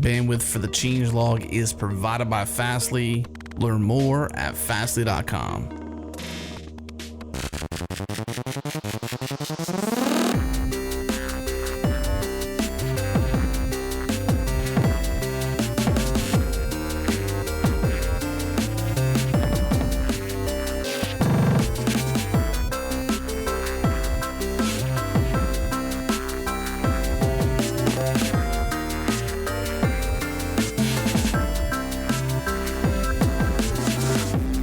Bandwidth for the changelog is provided by Fastly. Learn more at fastly.com.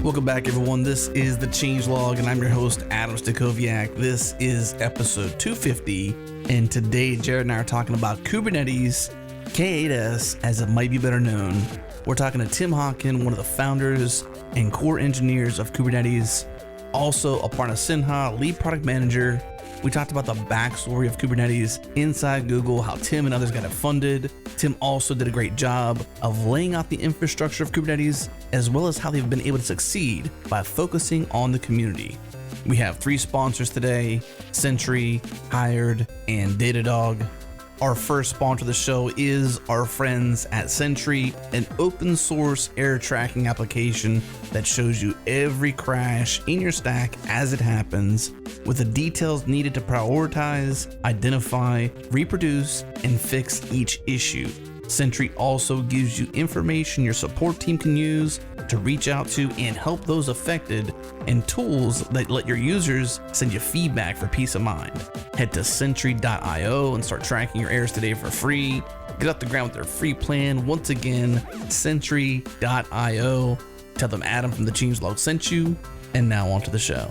Welcome back, everyone. This is the Changelog, and I'm your host, Adam Stacoviak. This is episode 250, and today Jared and I are talking about Kubernetes, K8s, as it might be better known. We're talking to Tim Hockin, one of the founders and core engineers of Kubernetes, also Aparna Sinha, lead product manager. We talked about the backstory of Kubernetes inside Google, how Tim and others got it funded. Tim also did a great job of laying out the infrastructure of Kubernetes, as well as how they've been able to succeed by focusing on the community. We have 3 sponsors today: Sentry, Hired, and Datadog. Our first sponsor of the show is our friends at Sentry, an open source error tracking application that shows you every crash in your stack as it happens, with the details needed to prioritize, identify, reproduce, and fix each issue. Sentry also gives you information your support team can use to reach out to and help those affected, and tools that let your users send you feedback for peace of mind. Head to sentry.io and start tracking your errors today for free. Get off the ground with their free plan. Once again, sentry.io. Tell them Adam from the Changelog sent you. And now on to the show.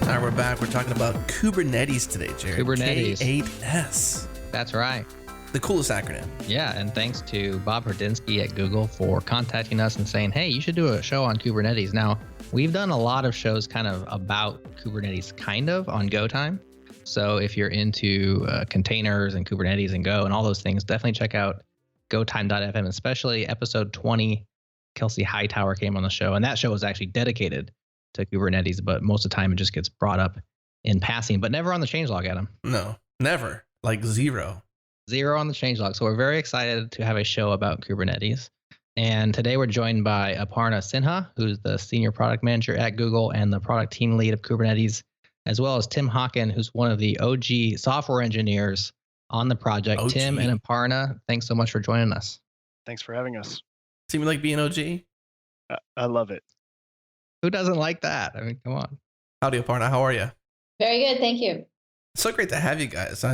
All right, we're back. We're talking about Kubernetes today, Jared. Kubernetes. K8s. That's right. The coolest acronym. Yeah, and thanks to Bob Hrdinsky at Google for contacting us and saying, hey, you should do a show on Kubernetes. Now, we've done a lot of shows kind of about Kubernetes on Go Time. So if you're into containers and Kubernetes and Go and all those things, definitely check out gotime.fm, especially episode 20. Kelsey Hightower came on the show, and that show was actually dedicated to Kubernetes, but most of the time it just gets brought up in passing, but never on the changelog, Adam. No, never. Like zero on the changelog. So we're very excited to have a show about Kubernetes. And today we're joined by Aparna Sinha, who's the senior product manager at Google and the product team lead of Kubernetes, as well as Tim Hockin, who's one of the OG software engineers on the project. OG. Tim and Aparna, thanks so much for joining us. Thanks for having us. Seem like being OG? I love it. Who doesn't like that? I mean, come on. Howdy, Aparna. How are you? Very good, thank you. So great to have you guys.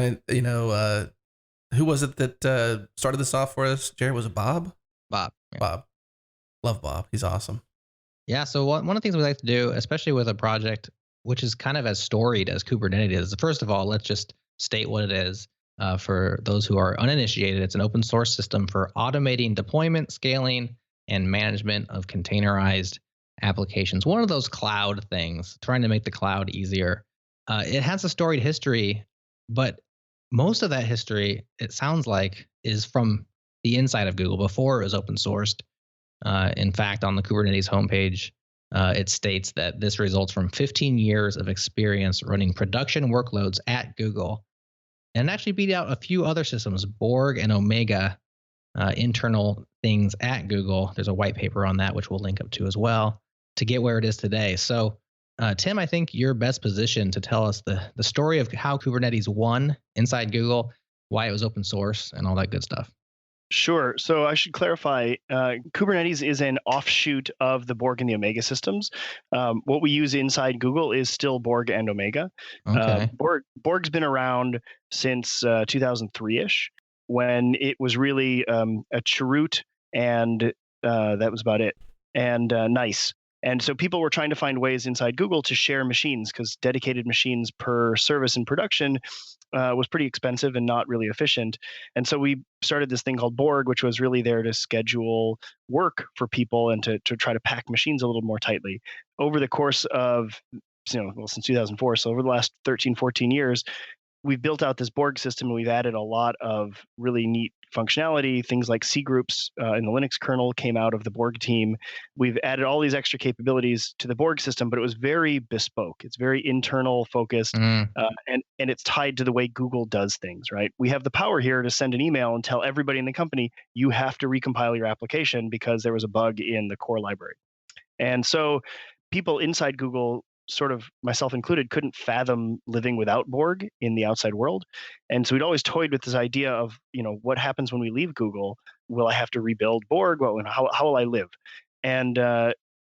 Who was it that started this off for us? Jared, was it Bob? Bob. Yeah. Bob. Love Bob. He's awesome. Yeah. So one of the things we like to do, especially with a project which is kind of as storied as Kubernetes is, first of all, let's just state what it is. For those who are uninitiated, it's an open source system for automating deployment, scaling, and management of containerized applications. One of those cloud things, trying to make the cloud easier. It has a storied history, but most of that history, it sounds like, is from the inside of Google before it was open sourced. In fact, on the Kubernetes homepage, it states that this results from 15 years of experience running production workloads at Google, and actually beat out a few other systems, Borg and Omega, internal things at Google. There's a white paper on that, which we'll link up to as well, to get where it is today. So Tim, I think you're best positioned to tell us the story of how Kubernetes won inside Google, why it was open source, and all that good stuff. Sure. So I should clarify, Kubernetes is an offshoot of the Borg and the Omega systems. What we use inside Google is still Borg and Omega. Okay. Borg's been around since 2003-ish, when it was really a cheroot, and that was about it, and nice. And so people were trying to find ways inside Google to share machines, because dedicated machines per service in production was pretty expensive and not really efficient. And so we started this thing called Borg, which was really there to schedule work for people and to try to pack machines a little more tightly. Over the course of, since 2004, so over the last 13, 14 years, we've built out this Borg system, and we've added a lot of really neat functionality. Things like C groups in the Linux kernel came out of the Borg team. We've added all these extra capabilities to the Borg system, but it was very bespoke. It's very internal focused, and it's tied to the way Google does things, right? We have the power here to send an email and tell everybody in the company, you have to recompile your application because there was a bug in the core library. And so people inside Google, sort of myself included, couldn't fathom living without Borg in the outside world. And so we'd always toyed with this idea of, what happens when we leave Google? Will I have to rebuild Borg? How will I live? And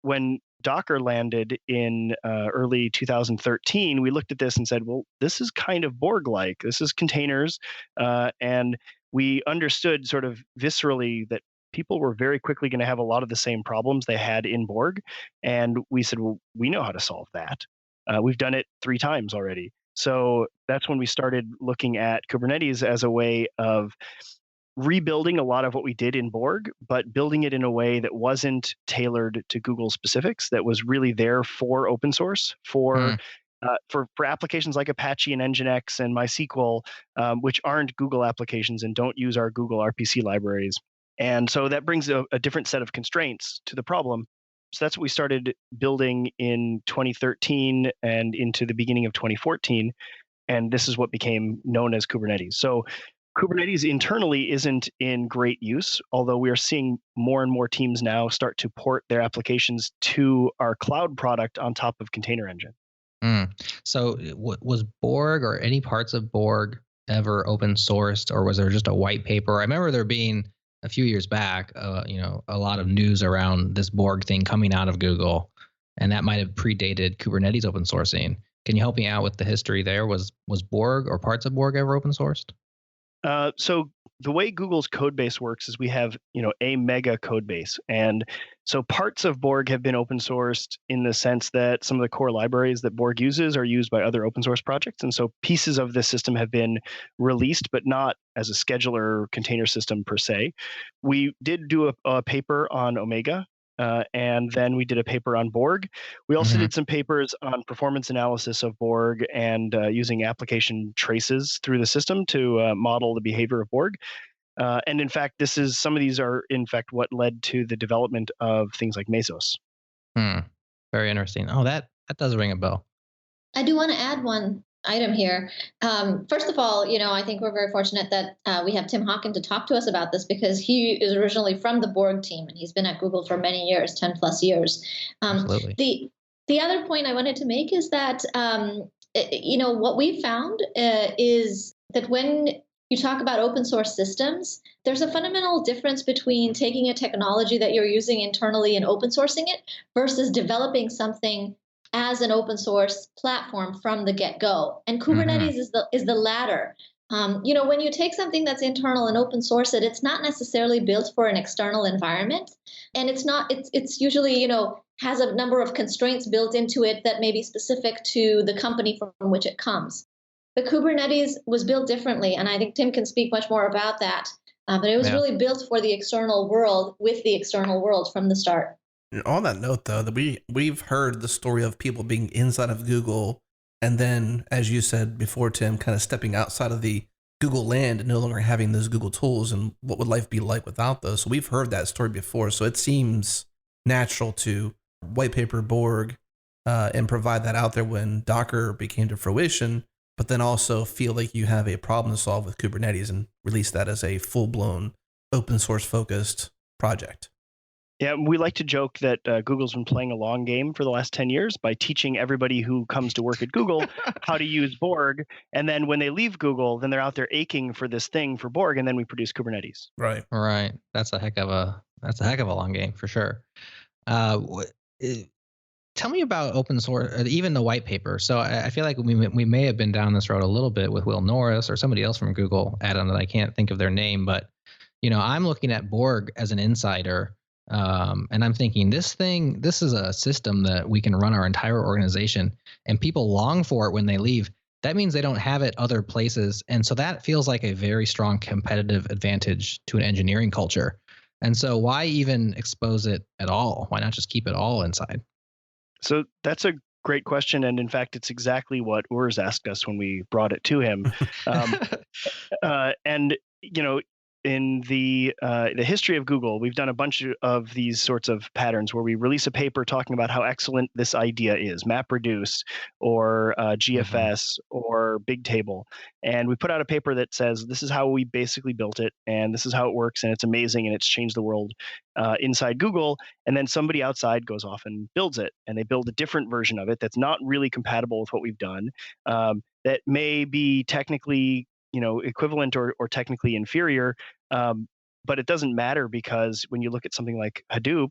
when Docker landed in early 2013, we looked at this and said, well, this is kind of Borg-like. This is containers. And we understood sort of viscerally that people were very quickly going to have a lot of the same problems they had in Borg. And we said, well, we know how to solve that. We've done it 3 times already. So that's when we started looking at Kubernetes as a way of rebuilding a lot of what we did in Borg, but building it in a way that wasn't tailored to Google specifics, that was really there for open source, for applications like Apache and Nginx and MySQL, which aren't Google applications and don't use our Google RPC libraries. And so that brings a different set of constraints to the problem. So that's what we started building in 2013 and into the beginning of 2014. And this is what became known as Kubernetes. So Kubernetes internally isn't in great use, although we are seeing more and more teams now start to port their applications to our cloud product on top of Container Engine. So was Borg or any parts of Borg ever open sourced, or was there just a white paper? I remember there being a few years back, a lot of news around this Borg thing coming out of Google, and that might have predated Kubernetes open sourcing. Can you help me out with the history there? Was Borg or parts of Borg ever open sourced? So the way Google's code base works is we have, a mega code base. And so parts of Borg have been open sourced in the sense that some of the core libraries that Borg uses are used by other open source projects. And so pieces of this system have been released, but not as a scheduler container system per se. We did do a paper on Omega. And then we did a paper on Borg. We also did some papers on performance analysis of Borg and using application traces through the system to model the behavior of Borg. And in fact, some of these are in fact what led to the development of things like Mesos. Very interesting. Oh, that does ring a bell. I do want to add one item here. First of all, I think we're very fortunate that we have Tim Hockin to talk to us about this, because he is originally from the Borg team and he's been at Google for many years, 10 plus years. Absolutely. The other point I wanted to make is that, what we found is that when you talk about open source systems, there's a fundamental difference between taking a technology that you're using internally and open sourcing it versus developing something as an open source platform from the get-go. And Kubernetes is the latter. When you take something that's internal and open source it, it's not necessarily built for an external environment. And it's usually, has a number of constraints built into it that may be specific to the company from which it comes. But Kubernetes was built differently. And I think Tim can speak much more about that. But it was really built for the external world, with the external world from the start. On that note, though, that we've heard the story of people being inside of Google, and then, as you said before, Tim, kind of stepping outside of the Google land and no longer having those Google tools, and what would life be like without those? So we've heard that story before. So it seems natural to white paper Borg and provide that out there when Docker became to fruition, but then also feel like you have a problem to solve with Kubernetes and release that as a full-blown open source focused project. Yeah, we like to joke that Google's been playing a long game for the last 10 years by teaching everybody who comes to work at Google how to use Borg. And then when they leave Google, then they're out there aching for this thing for Borg, and then we produce Kubernetes. Right. That's a heck of a long game for sure. Tell me about open source, even the white paper. So I feel like we may have been down this road a little bit with Will Norris or somebody else from Google, Adam, that I can't think of their name, but I'm looking at Borg as an insider. And I'm thinking this is a system that we can run our entire organization, and people long for it when they leave. That means they don't have it other places. And so that feels like a very strong competitive advantage to an engineering culture. And so why even expose it at all? Why not just keep it all inside? So that's a great question. And in fact, it's exactly what Urs asked us when we brought it to him. And in the history of Google, we've done a bunch of these sorts of patterns where we release a paper talking about how excellent this idea is, MapReduce or GFS or Bigtable, and we put out a paper that says this is how we basically built it, and this is how it works, and it's amazing, and it's changed the world inside Google. And then somebody outside goes off and builds it, and they build a different version of it that's not really compatible with what we've done, that may be technically equivalent or technically inferior, but it doesn't matter, because when you look at something like Hadoop,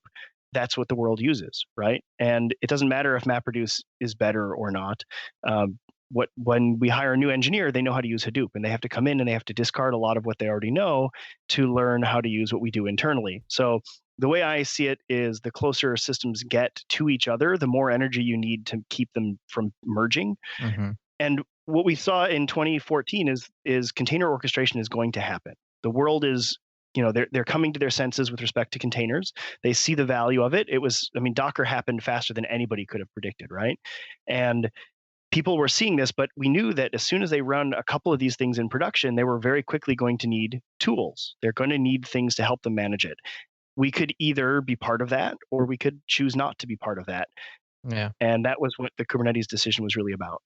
that's what the world uses, right? And it doesn't matter if MapReduce is better or not. When we hire a new engineer, they know how to use Hadoop, and they have to come in and they have to discard a lot of what they already know to learn how to use what we do internally. So the way I see it is, the closer systems get to each other, the more energy you need to keep them from merging. And what we saw in 2014 is container orchestration is going to happen. The world is, they're coming to their senses with respect to containers. They see the value of it. Docker happened faster than anybody could have predicted, right? And people were seeing this, but we knew that as soon as they run a couple of these things in production, they were very quickly going to need tools. They're going to need things to help them manage it. We could either be part of that, or we could choose not to be part of that. Yeah. And that was what the Kubernetes decision was really about.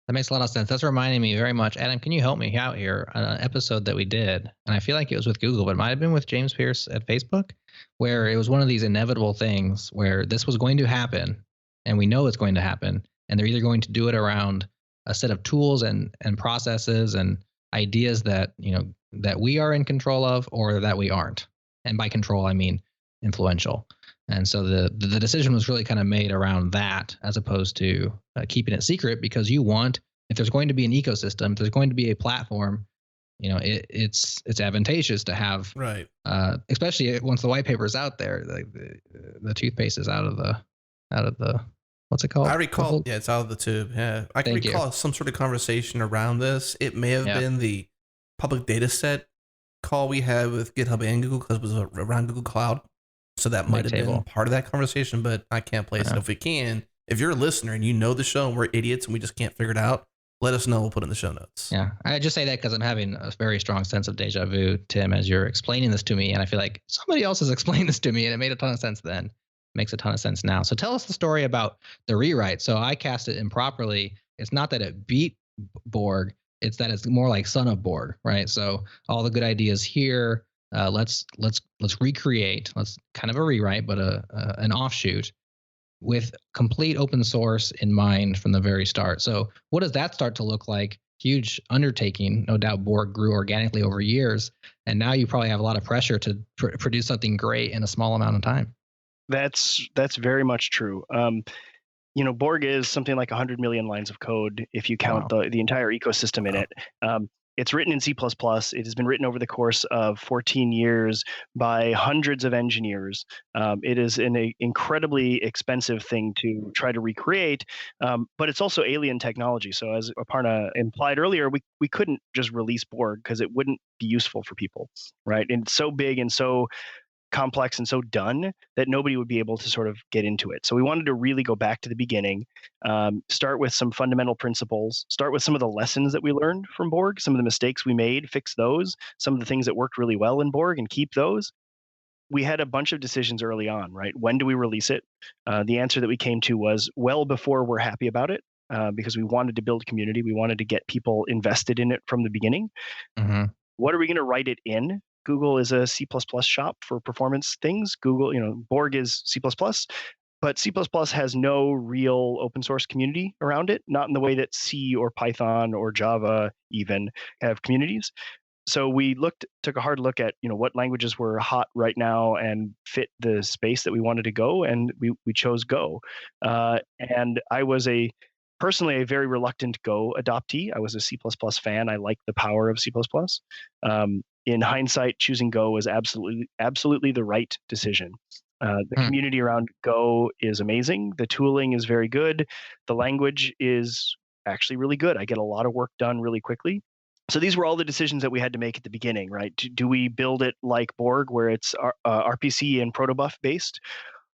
That makes a lot of sense. That's reminding me very much. Adam, can you help me out here on an episode that we did? And I feel like it was with Google, but it might have been with James Pierce at Facebook, where it was one of these inevitable things where this was going to happen, and we know it's going to happen. And they're either going to do it around a set of tools and processes and ideas that, that we are in control of, or that we aren't. And by control, I mean influential. And so the decision was really kind of made around that, as opposed to keeping it secret, because you want, if there's going to be an ecosystem, if there's going to be a platform, it's advantageous to have, right. Especially once the white paper is out there, the toothpaste is out of the what's it called? I recall, yeah, it's out of the tube. Yeah, I can recall some sort of conversation around this. It may have been the public data set call we had with GitHub and Google, because it was around Google Cloud. So that might have been part of that conversation, but I can't place it. If we can, if you're a listener and you know the show and we're idiots and we just can't figure it out, let us know. We'll put it in the show notes. Yeah. I just say that because I'm having a very strong sense of deja vu, Tim, as you're explaining this to me. And I feel like somebody else has explained this to me, and it made a ton of sense then. It makes a ton of sense now. So tell us the story about the rewrite. So I cast it improperly. It's not that it beat Borg. It's that it's more like son of Borg, right? So all the good ideas here, let's recreate. Let's kind of a rewrite, but an offshoot with complete open source in mind from the very start. So what does that start to look like? Huge undertaking. No doubt Borg grew organically over years, and now you probably have a lot of pressure to produce something great in a small amount of time. That's very much true. Borg is something like 100 million lines of code if you count the entire ecosystem in it. It's written in C++. It has been written over the course of 14 years by hundreds of engineers. It is an incredibly expensive thing to try to recreate, but it's also alien technology. So as Aparna implied earlier, we couldn't just release Borg because it wouldn't be useful for people, right? And it's so big and so complex and so done that nobody would be able to sort of get into it. So we wanted to really go back to the beginning, start with some fundamental principles, start with some of the lessons that we learned from Borg, some of the mistakes we made, fix those, some of the things that worked really well in Borg, and keep those. We had a bunch of decisions early on, right? When do we release it? The answer that we came to was well before we're happy about it, because we wanted to build community. We wanted to get people invested in it from the beginning. Mm-hmm. What are we going to write it in? Google is a C++ shop for performance things. Borg is C++, but C++ has no real open source community around it, not in the way that C or Python or Java even have communities. So we took a hard look at, what languages were hot right now and fit the space that we wanted to go, and we chose Go. And I was personally a very reluctant Go adoptee. I was a C++ fan. I liked the power of C++. In hindsight, choosing Go was absolutely the right decision. The community around Go is amazing. The tooling is very good. The language is actually really good. I get a lot of work done really quickly. So these were all the decisions that we had to make at the beginning, right? Do we build it like Borg, where it's RPC and protobuf based?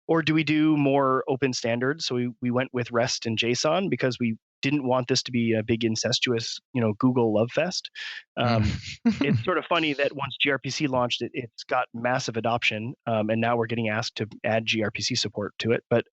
Or do we do more open standards? So we went with REST and JSON because we didn't want this to be a big incestuous, Google love fest. It's sort of funny that once gRPC launched, it's got massive adoption, and now we're getting asked to add gRPC support to it. But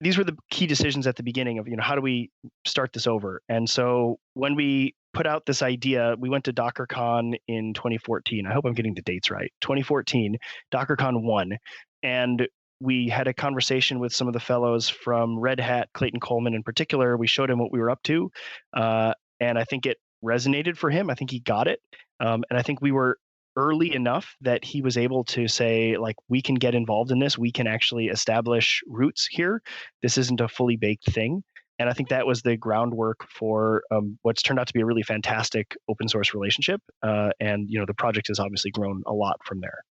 these were the key decisions at the beginning of, how do we start this over? And so when we put out this idea, we went to DockerCon in 2014. I hope I'm getting the dates right. 2014, DockerCon 1. And we had a conversation with some of the fellows from Red Hat, Clayton Coleman in particular. We showed him what we were up to. And I think it resonated for him. I think he got it. And I think we were early enough that he was able to say, like, we can get involved in this. We can actually establish roots here. This isn't a fully baked thing. And I think that was the groundwork for what's turned out to be a really fantastic open source relationship. And, the project has obviously grown a lot from there.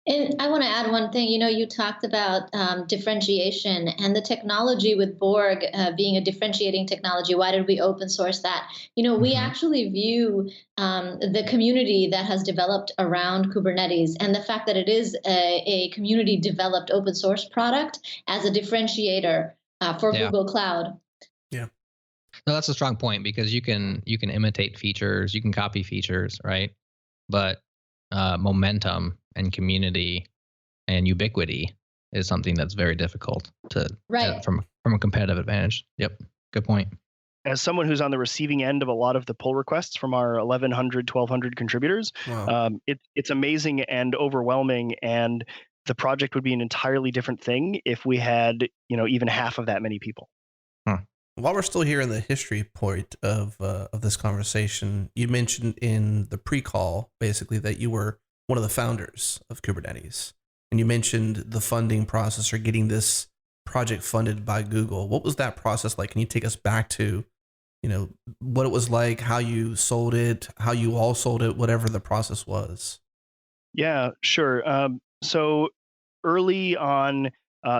And I want to add one thing. You talked about differentiation and the technology with Borg being a differentiating technology. Why did we open source that? We actually view the community that has developed around Kubernetes and the fact that it is a community developed open source product as a differentiator for Google Cloud. Yeah. No, that's a strong point, because you can imitate features, you can copy features, right? But momentum and community and ubiquity is something that's very difficult to from a competitive advantage. Yep. Good point. As someone who's on the receiving end of a lot of the pull requests from our 1,100, 1,200 contributors, wow. It's amazing and overwhelming. And the project would be an entirely different thing if we had, even half of that many people. While we're still here in the history point of this conversation, you mentioned in the pre-call basically that you were one of the founders of Kubernetes, and you mentioned the funding process or getting this project funded by Google. What was that process like? Can you take us back to, what it was like, how you sold it, how you all sold it, whatever the process was? Yeah, sure. So early on,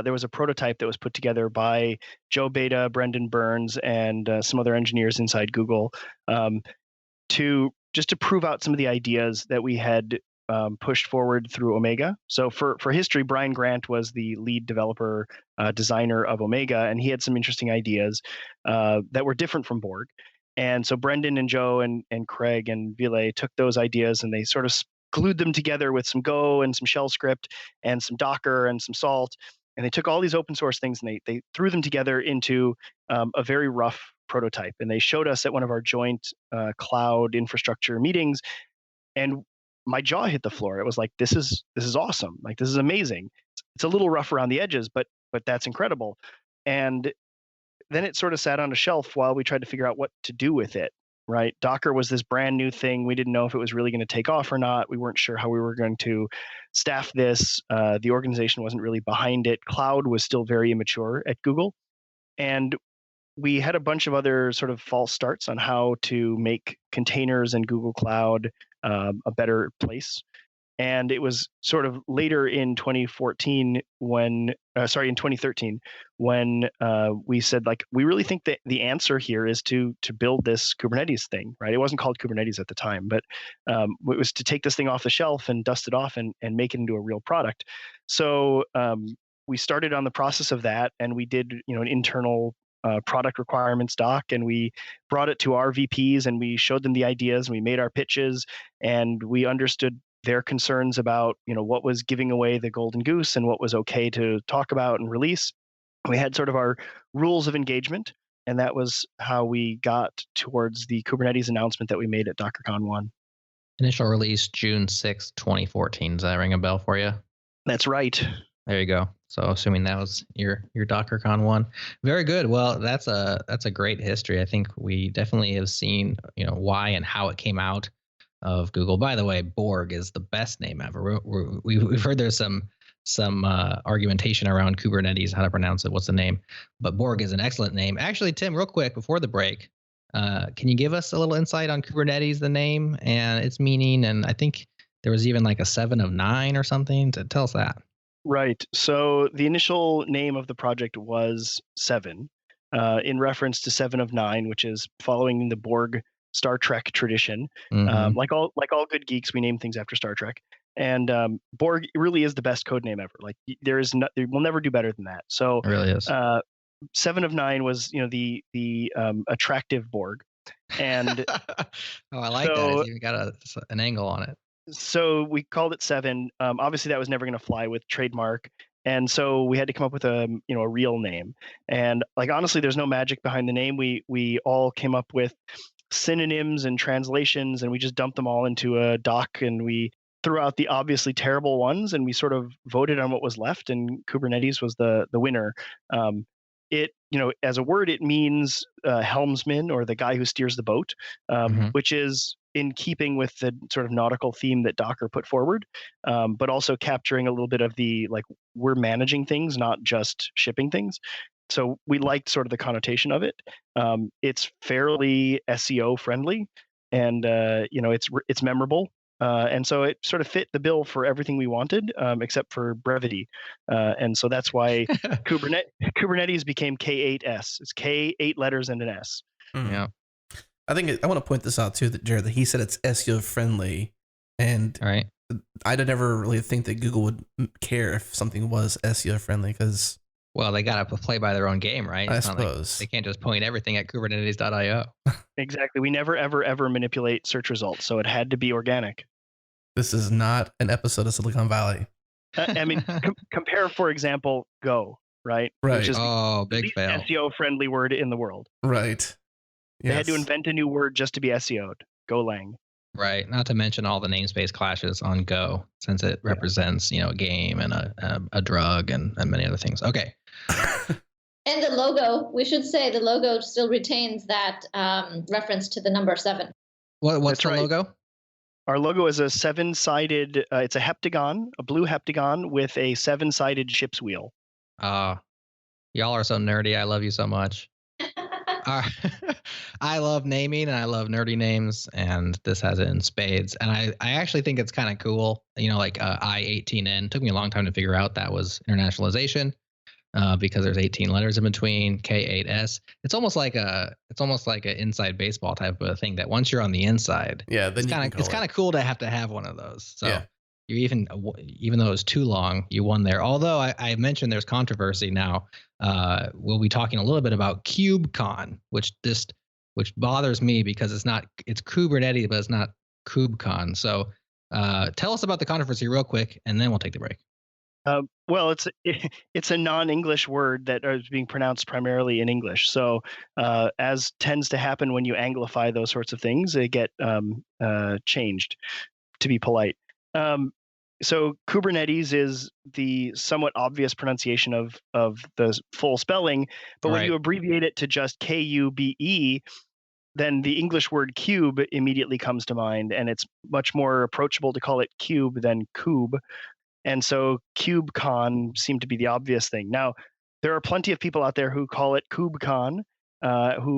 there was a prototype that was put together by Joe Beta, Brendan Burns, and some other engineers inside Google to prove out some of the ideas that we had pushed forward through Omega. So for history, Brian Grant was the lead developer, designer of Omega, and he had some interesting ideas that were different from Borg. And so Brendan and Joe and Craig and Ville took those ideas and they sort of glued them together with some Go and some shell script and some Docker and some Salt. And they took all these open source things and they threw them together into a very rough prototype. And they showed us at one of our joint cloud infrastructure meetings. And my jaw hit the floor. It was like, this is awesome. Like, this is amazing. It's a little rough around the edges, but that's incredible. And then it sort of sat on a shelf while we tried to figure out what to do with it. Right? Docker was this brand new thing. We didn't know if it was really going to take off or not. We weren't sure how we were going to staff this. The organization wasn't really behind it. Cloud was still very immature at Google. And we had a bunch of other sort of false starts on how to make containers and Google Cloud a better place. And it was sort of later in 2013 when we said, like, we really think that the answer here is to build this Kubernetes thing, right? It wasn't called Kubernetes at the time, but it was to take this thing off the shelf and dust it off and make it into a real product. So we started on the process of that, and we did, an internal product requirements doc, and we brought it to our VPs and we showed them the ideas and we made our pitches and we understood their concerns about, what was giving away the golden goose and what was okay to talk about and release. We had sort of our rules of engagement, and that was how we got towards the Kubernetes announcement that we made at DockerCon 1. Initial release June 6, 2014. Does that ring a bell for you? That's right. There you go. So assuming that was your DockerCon 1. Very good. Well, that's a great history. I think we definitely have seen, why and how it came out of Google. By the way, Borg is the best name ever. We've heard there's some argumentation around Kubernetes, how to pronounce it, what's the name, but Borg is an excellent name. Actually, Tim, real quick before the break, can you give us a little insight on Kubernetes, the name and its meaning? And I think there was even like a 7 of 9 or something. To tell us that. Right. So the initial name of the project was 7, in reference to 7 of 9, which is following the Borg Star Trek tradition. Mm-hmm. Like all good geeks, we name things after Star Trek. And Borg really is the best code name ever. Like there will never do better than that. So It really is. 7 of 9 was the attractive Borg, and Oh, I like that. so It's even got an angle on it. so we called it 7. Obviously, that was never going to fly with trademark, and so we had to come up with a real name. And like honestly, there's no magic behind the name. We all came up with synonyms and translations, and we just dumped them all into a doc, and we threw out the obviously terrible ones, and we sort of voted on what was left, and Kubernetes was the winner. It as a word, it means helmsman, or the guy who steers the boat, which is in keeping with the sort of nautical theme that Docker put forward, but also capturing a little bit of the like, we're managing things, not just shipping things. So we liked sort of the connotation of it. It's fairly SEO friendly, and it's memorable. And so it sort of fit the bill for everything we wanted, except for brevity. And so that's why Kubernetes became K8S. It's K, 8 letters and an S. Yeah. I want to point this out too, that Jared, that he said it's SEO friendly, and Right. I'd never really think that Google would care if something was SEO friendly, because Well, they got to play by their own game, right? I It's not like suppose they can't just point everything at Kubernetes.io. Exactly. We never, ever, ever manipulate search results, so it had to be organic. this is not an episode of Silicon Valley. I mean, compare, for example, Go, right? Right. Which is Oh, the big least fail. SEO friendly word in the world. Right. They had to Yes. invent a new word just to be SEO'd. Golang. Right. Not to mention all the namespace clashes on Go, since it represents, a game and a drug and many other things. Okay. And the logo, we should say the logo still retains that reference to the number 7. What's That's the right. logo? Our logo is a 7-sided, it's a heptagon, a blue heptagon with a 7-sided ship's wheel. Y'all are so nerdy. I love you so much. I love naming and I love nerdy names, and this has it in spades. And I actually think it's kind of cool. Like I-18N took me a long time to figure out that was internationalization, because there's 18 letters in between. K8S. It's almost like an inside baseball type of a thing, that once you're on the inside, Yeah, then it's kind of cool to have one of those. So Yeah. you even though it was too long, you won there. Although I mentioned there's controversy now. We'll be talking a little bit about KubeCon, which bothers me because it's Kubernetes, but it's not KubeCon. So tell us about the controversy real quick, and then we'll take the break. Well, it's a non-English word that is being pronounced primarily in English. So as tends to happen when you anglify those sorts of things, they get changed, to be polite. So Kubernetes is the somewhat obvious pronunciation of the full spelling, but when you abbreviate it to just KUBE, then the English word cube immediately comes to mind, and it's much more approachable to call it cube than kube. And so KubeCon seemed to be the obvious thing. Now, there are plenty of people out there who call it KubeCon, who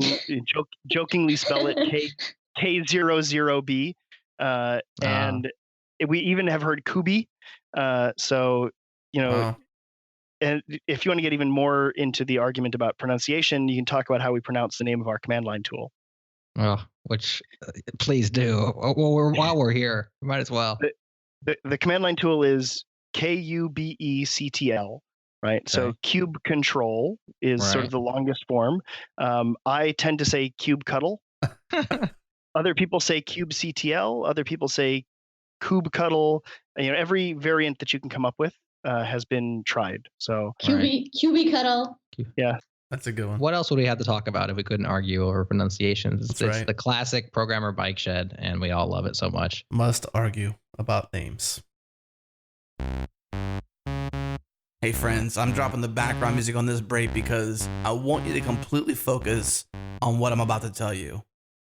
jokingly spell it K00B, and we even have heard Kubi. So, and if you want to get even more into the argument about pronunciation, you can talk about how we pronounce the name of our command line tool. Well, which please do. While we're here, we might as well. The command line tool is KUBECTL, right? Okay. So cube control is sort of the longest form. I tend to say cube cuddle. Other people say kubectl. Other people say kube cuddle. Every variant that you can come up with has been tried. So QB cuddle. Yeah. That's a good one. What else would we have to talk about if we couldn't argue over pronunciations? It's the classic programmer bike shed, and we all love it so much. Must argue about names. Hey friends, I'm dropping the background music on this break because I want you to completely focus on what I'm about to tell you.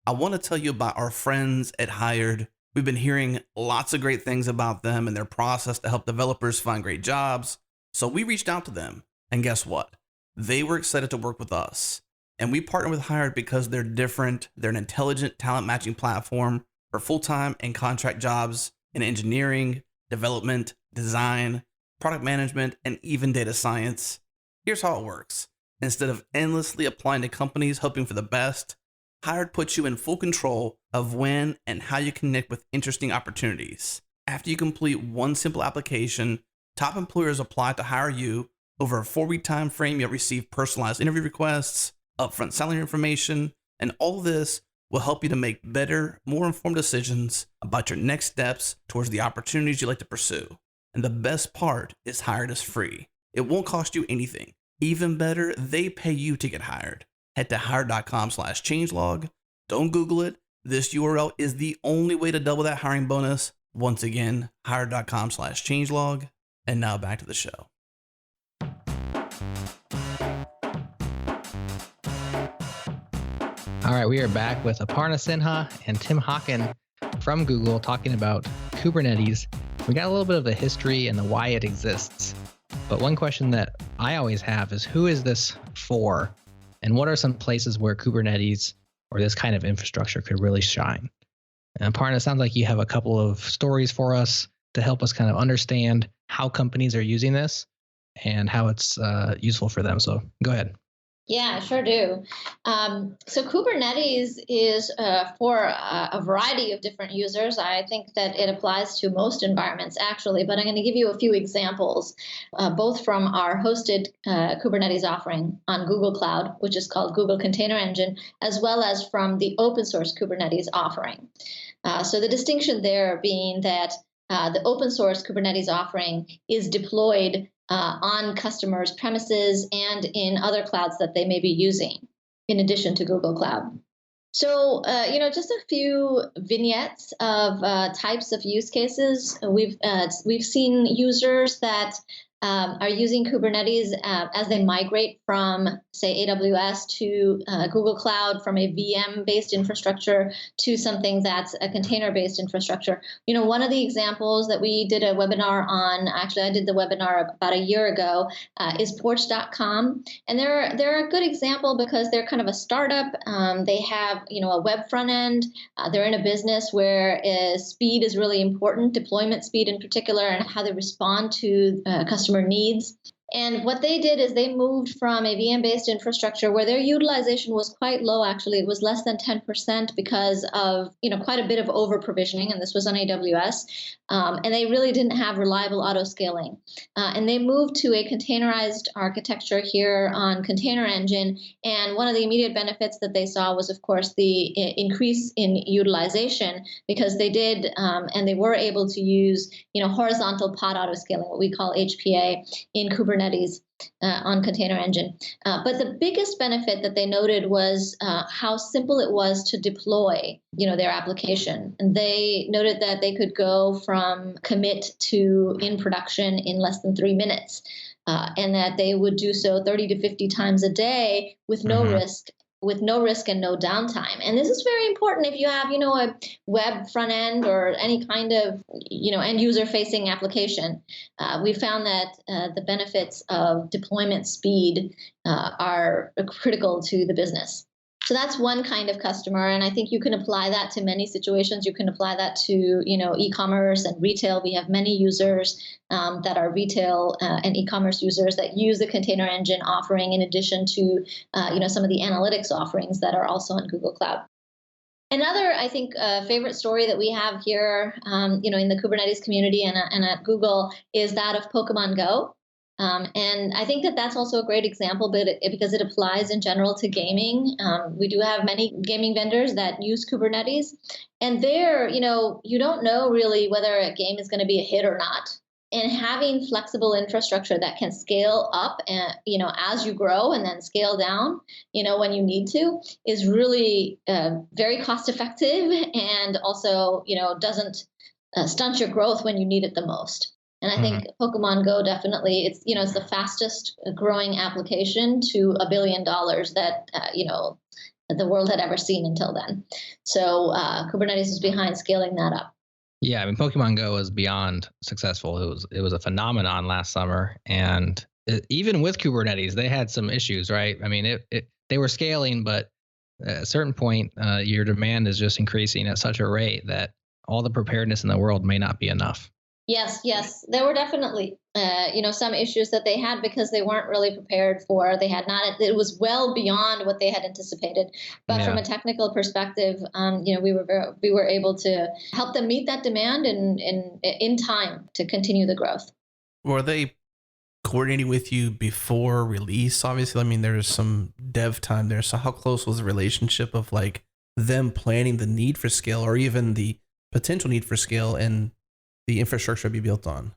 I want to tell you about our friends at Hired. We've been hearing lots of great things about them and their process to help developers find great jobs. So we reached out to them, and guess what? They were excited to work with us. And we partner with Hired because they're different. They're an intelligent talent matching platform for full-time and contract jobs in engineering, development, design, product management, and even data science. Here's how it works. Instead of endlessly applying to companies hoping for the best, Hired puts you in full control of when and how you connect with interesting opportunities. After you complete one simple application, top employers apply to hire you Over a 4-week time frame, you'll receive personalized interview requests, upfront salary information, and all this will help you to make better, more informed decisions about your next steps towards the opportunities you like to pursue. And the best part is Hired is free. It won't cost you anything. Even better, they pay you to get hired. Head to hired.com/changelog. Don't Google it. This URL is the only way to double that hiring bonus. Once again, hired.com/changelog. And now back to the show. All right, we are back with Aparna Sinha and Tim Hockin from Google talking about Kubernetes. We got a little bit of the history and the why it exists. But one question that I always have is, who is this for? And what are some places where Kubernetes or this kind of infrastructure could really shine? And Aparna, it sounds like you have a couple of stories for us to help us kind of understand how companies are using this and how it's useful for them. So go ahead. Yeah, sure do. So Kubernetes is for a variety of different users. I think that it applies to most environments, actually, but I'm going to give you a few examples, both from our hosted Kubernetes offering on Google Cloud, which is called Google Container Engine, as well as from the open source Kubernetes offering. So the distinction there being that the open source Kubernetes offering is deployed on customers' premises and in other clouds that they may be using, in addition to Google Cloud. So, just a few vignettes of types of use cases. We've seen users that are using Kubernetes as they migrate from, say, AWS to Google Cloud, from a VM-based infrastructure to something that's a container-based infrastructure. One of the examples that we did a webinar on, actually I did the webinar about a year ago, is Porch.com. And they're a good example because they're kind of a startup. They have, a web front end. They're in a business where speed is really important, deployment speed in particular, and how they respond to customer needs. And what they did is they moved from a VM-based infrastructure where their utilization was quite low. Actually, it was less than 10% because of quite a bit of over provisioning, and this was on AWS. And they really didn't have reliable auto scaling. And they moved to a containerized architecture here on Container Engine. And one of the immediate benefits that they saw was, of course, the increase in utilization, because they did and they were able to use horizontal pod auto scaling, what we call HPA, in Kubernetes on Container Engine. But the biggest benefit that they noted was how simple it was to deploy, their application. And they noted that they could go from commit to in production in less than 3 minutes, and that they would do so 30 to 50 times a day with no risk. With no risk and no downtime. And this is very important if you have, a web front end or any kind of, end user facing application. We found that the benefits of deployment speed are critical to the business. So that's one kind of customer, and I think you can apply that to many situations. You can apply that to, e-commerce and retail. We have many users that are retail and e-commerce users that use the Container Engine offering, in addition to, some of the analytics offerings that are also on Google Cloud. Another, I think, favorite story that we have here, in the Kubernetes community and at Google is that of Pokemon Go. And I think that that's also a great example, because it applies in general to gaming. We do have many gaming vendors that use Kubernetes, and there, you don't know really whether a game is going to be a hit or not. And having flexible infrastructure that can scale up, and as you grow, and then scale down, when you need to, is really very cost effective, and also, doesn't stunt your growth when you need it the most. And I think Pokemon Go definitely, it's the fastest growing application to $1 billion that that the world had ever seen until then. So Kubernetes is behind scaling that up. Yeah, I mean, Pokemon Go was beyond successful. It was a phenomenon last summer, and even with Kubernetes, they had some issues, right? I mean, they were scaling, but at a certain point, your demand is just increasing at such a rate that all the preparedness in the world may not be enough. Yes. There were definitely, some issues that they had because they weren't really prepared for. They had not. It was well beyond what they had anticipated. But from a technical perspective, we were able to help them meet that demand in time to continue the growth. Were they coordinating with you before release? Obviously, I mean, there's some dev time there. So how close was the relationship of like them planning the need for scale or even the potential need for scale and the infrastructure to be built on?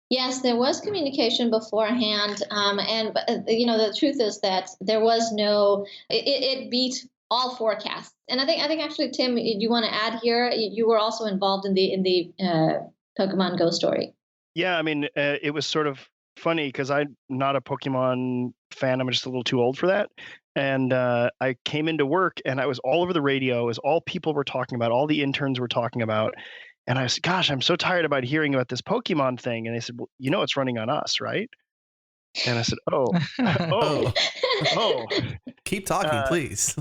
Yes, there was communication beforehand, and the truth is that there was no. It beat all forecasts, and I think actually, Tim, you want to add here? You were also involved in the Pokemon Go story. Yeah, I mean, it was sort of funny because I'm not a Pokemon fan. I'm just a little too old for that. And I came into work and I was all over the radio, as all people were talking about, all the interns were talking about. And I said, gosh, I'm so tired about hearing about this Pokemon thing. And they said, well, it's running on us, right? And I said, oh, oh, oh. Keep talking, please.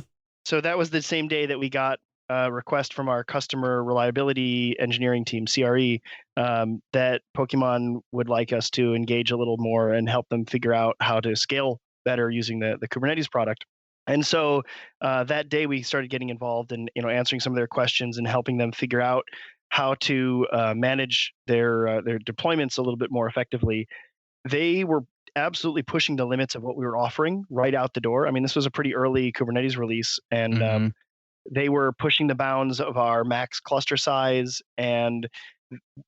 So that was the same day that we got a request from our customer reliability engineering team, CRE, that Pokemon would like us to engage a little more and help them figure out how to scale better using the Kubernetes product. And so that day we started getting involved in answering some of their questions and helping them figure out how to manage their deployments a little bit more effectively. They were absolutely pushing the limits of what we were offering right out the door. I mean, this was a pretty early Kubernetes release, and they were pushing the bounds of our max cluster size. And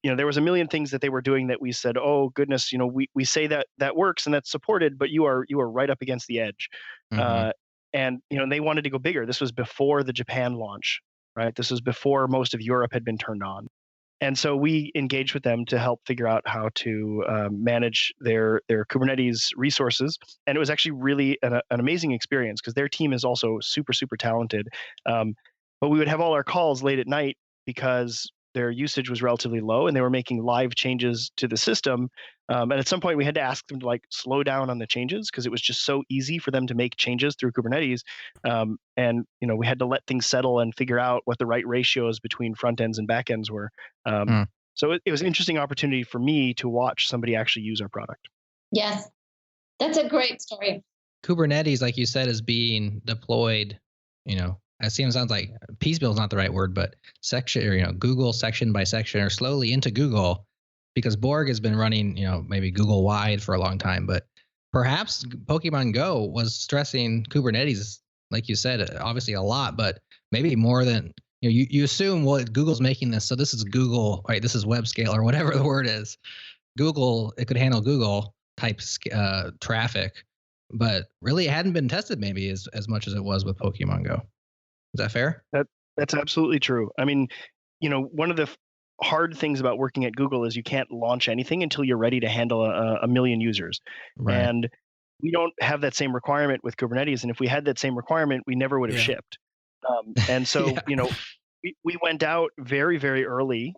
there was a million things that they were doing that we said, oh goodness, we say that works and that's supported, but you are right up against the edge. And they wanted to go bigger. This was before the Japan launch, right? This was before most of Europe had been turned on. And so we engaged with them to help figure out how to manage their Kubernetes resources. And it was actually really an amazing experience because their team is also super, super talented. But we would have all our calls late at night because their usage was relatively low and they were making live changes to the system. And at some point we had to ask them to slow down on the changes because it was just so easy for them to make changes through Kubernetes. And we had to let things settle and figure out what the right ratios between front ends and back ends were. So it was an interesting opportunity for me to watch somebody actually use our product. Yes, that's a great story. Kubernetes, like you said, is being deployed, it sounds like piecemeal is not the right word, but section, or, Google section by section or slowly into Google, because Borg has been running, maybe Google wide for a long time, but perhaps Pokemon Go was stressing Kubernetes, like you said, obviously a lot, but maybe more than, you assume, well, Google's making this, so this is Google, right? This is web scale or whatever the word is. Google, it could handle Google type traffic, but really it hadn't been tested maybe as much as it was with Pokemon Go. Is that fair? That's absolutely true. I mean, one of the hard things about working at Google is you can't launch anything until you're ready to handle a million users. Right. And we don't have that same requirement with Kubernetes. And if we had that same requirement, we never would have shipped. And so, we went out very, very early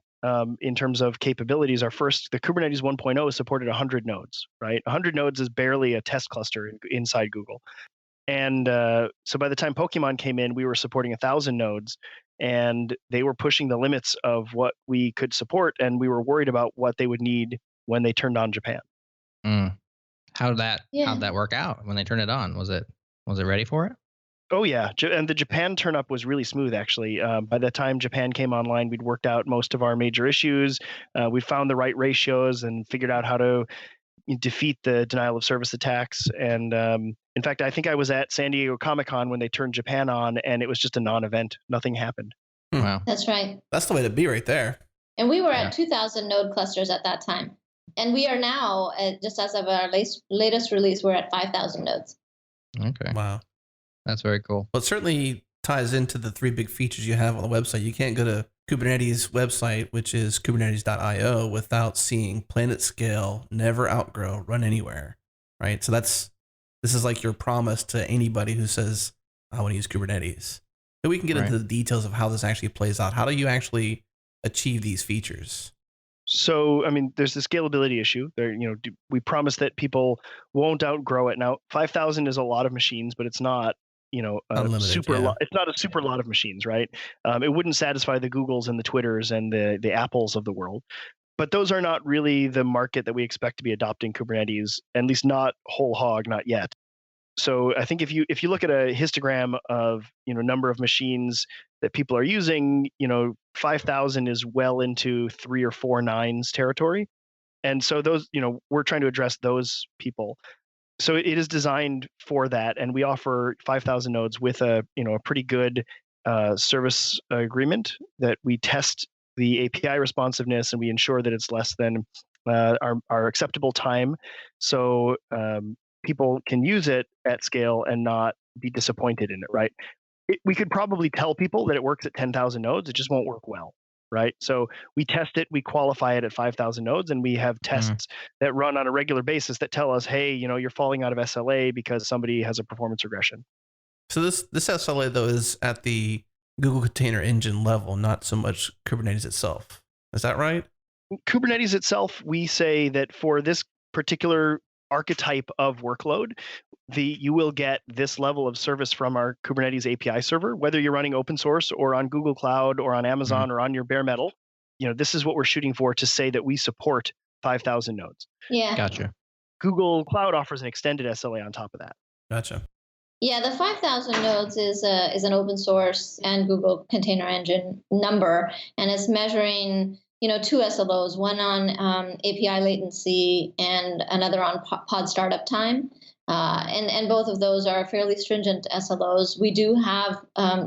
in terms of capabilities. The Kubernetes 1.0 supported 100 nodes, right? 100 nodes is barely a test cluster inside Google. And so by the time Pokemon came in, we were supporting 1,000 nodes, and they were pushing the limits of what we could support, and we were worried about what they would need when they turned on Japan. How'd that work out when they turned it on? Was it ready for it? Oh yeah, and the Japan turn up was really smooth actually. By the time Japan came online, we'd worked out most of our major issues. We found the right ratios and figured out how to defeat the denial of service attacks. And in fact, I think I was at San Diego Comic-Con when they turned Japan on, and it was just a non-event. Nothing happened. Wow. That's right. That's the way to be right there. And we were at 2,000 node clusters at that time. And we are now, just as of our latest release, we're at 5,000 nodes. Okay. Wow. That's very cool. Well, it certainly ties into the three big features you have on the website. You can't go to Kubernetes website, which is kubernetes.io, without seeing planet scale, never outgrow, run anywhere, right? So this is like your promise to anybody who says, I want to use Kubernetes. So we can get into the details of how this actually plays out. How do you actually achieve these features? So, I mean, there's the scalability issue. We promise that people won't outgrow it. Now, 5,000 is a lot of machines, but it's not, Unlimited, it's not a super lot of machines, right? It wouldn't satisfy the Googles and the Twitters and the Apples of the world. But those are not really the market that we expect to be adopting Kubernetes, at least not whole hog, not yet. So I think if you look at a histogram of number of machines that people are using, 5,000 is well into 3 or 4 nines territory. And so those, we're trying to address those people. So it is designed for that, and we offer 5,000 nodes with a pretty good service agreement that we test the API responsiveness, and we ensure that it's less than our acceptable time, so people can use it at scale and not be disappointed in it. Right? We could probably tell people that it works at 10,000 nodes. It just won't work well. Right? So we test it, we qualify it at 5,000 nodes, and we have tests that run on a regular basis that tell us, hey, you're falling out of SLA because somebody has a performance regression. So this SLA though is at the Google Container Engine level, not so much Kubernetes itself. Is that right? Kubernetes itself, we say that for this particular archetype of workload, you will get this level of service from our Kubernetes API server, whether you're running open source or on Google Cloud or on Amazon or on your bare metal. This is what we're shooting for, to say that we support 5,000 nodes. Yeah. Gotcha. Google Cloud offers an extended SLA on top of that. Gotcha. Yeah, the 5,000 nodes is an open source and Google Container Engine number, and it's measuring two SLOs, one on API latency and another on pod startup time. And both of those are fairly stringent SLOs. We do have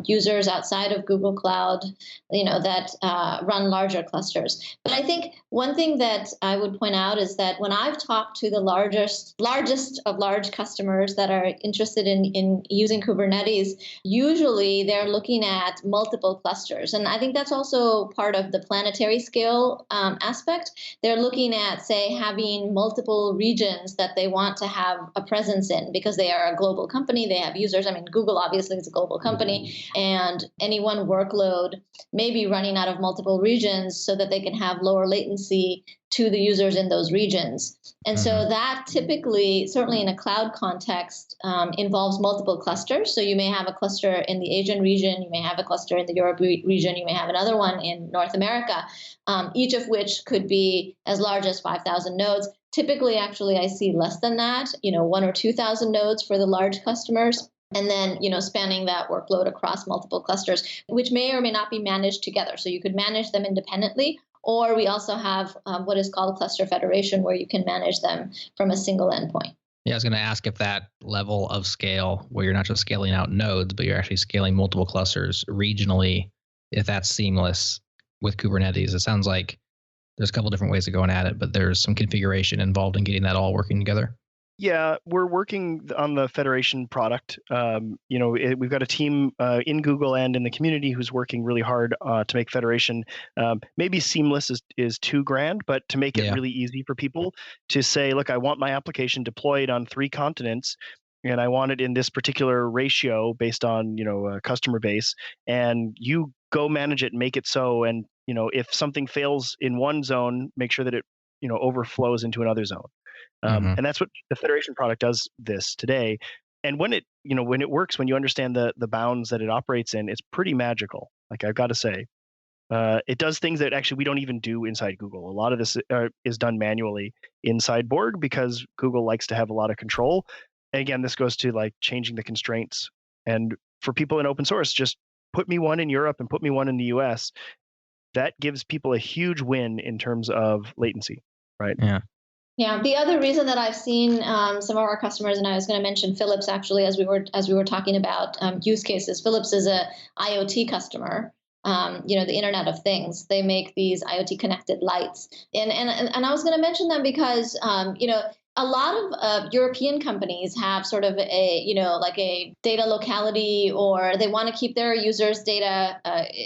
users outside of Google Cloud, that run larger clusters. But I think one thing that I would point out is that when I've talked to the largest of large customers that are interested in using Kubernetes, usually they're looking at multiple clusters. And I think that's also part of the planetary scale aspect. They're looking at, say, having multiple regions that they want to have a presence in, because they are a global company. They have users. I mean, Google obviously is a global company, and any one workload may be running out of multiple regions so that they can have lower latency to the users in those regions. And so that typically, certainly in a cloud context, involves multiple clusters. So you may have a cluster in the Asian region, you may have a cluster in the Europe region, you may have another one in North America, each of which could be as large as 5,000 nodes. Typically, actually, I see less than that, 1,000 or 2,000 nodes for the large customers. And then, spanning that workload across multiple clusters, which may or may not be managed together. So you could manage them independently, or we also have what is called cluster federation, where you can manage them from a single endpoint. Yeah, I was going to ask if that level of scale, where you're not just scaling out nodes, but you're actually scaling multiple clusters regionally, if that's seamless with Kubernetes. It sounds like there's a couple different ways of going at it, but there's some configuration involved in getting that all working together. Yeah, we're working on the federation product. We've got a team in Google and in the community who's working really hard to make federation. Maybe seamless is too grand, but to make it really easy for people to say, look, I want my application deployed on 3 continents, and I want it in this particular ratio based on a customer base, and you go manage it and make it so. And if something fails in one zone, make sure that it overflows into another zone. And that's what the federation product does this today. And when it works, when you understand the bounds that it operates in, it's pretty magical. Like, I've got to say, it does things that actually we don't even do inside Google. A lot of this is done manually inside Borg, because Google likes to have a lot of control. And again, this goes to like changing the constraints. And for people in open source, just put me one in Europe and put me one in the US. That gives people a huge win in terms of latency, right? Yeah. Yeah. The other reason that I've seen some of our customers, and I was going to mention Philips actually, as we were talking about use cases. Philips is a IoT customer. The Internet of Things. They make these IoT connected lights, and I was going to mention them because a lot of European companies have sort of like a data locality, or they want to keep their users' data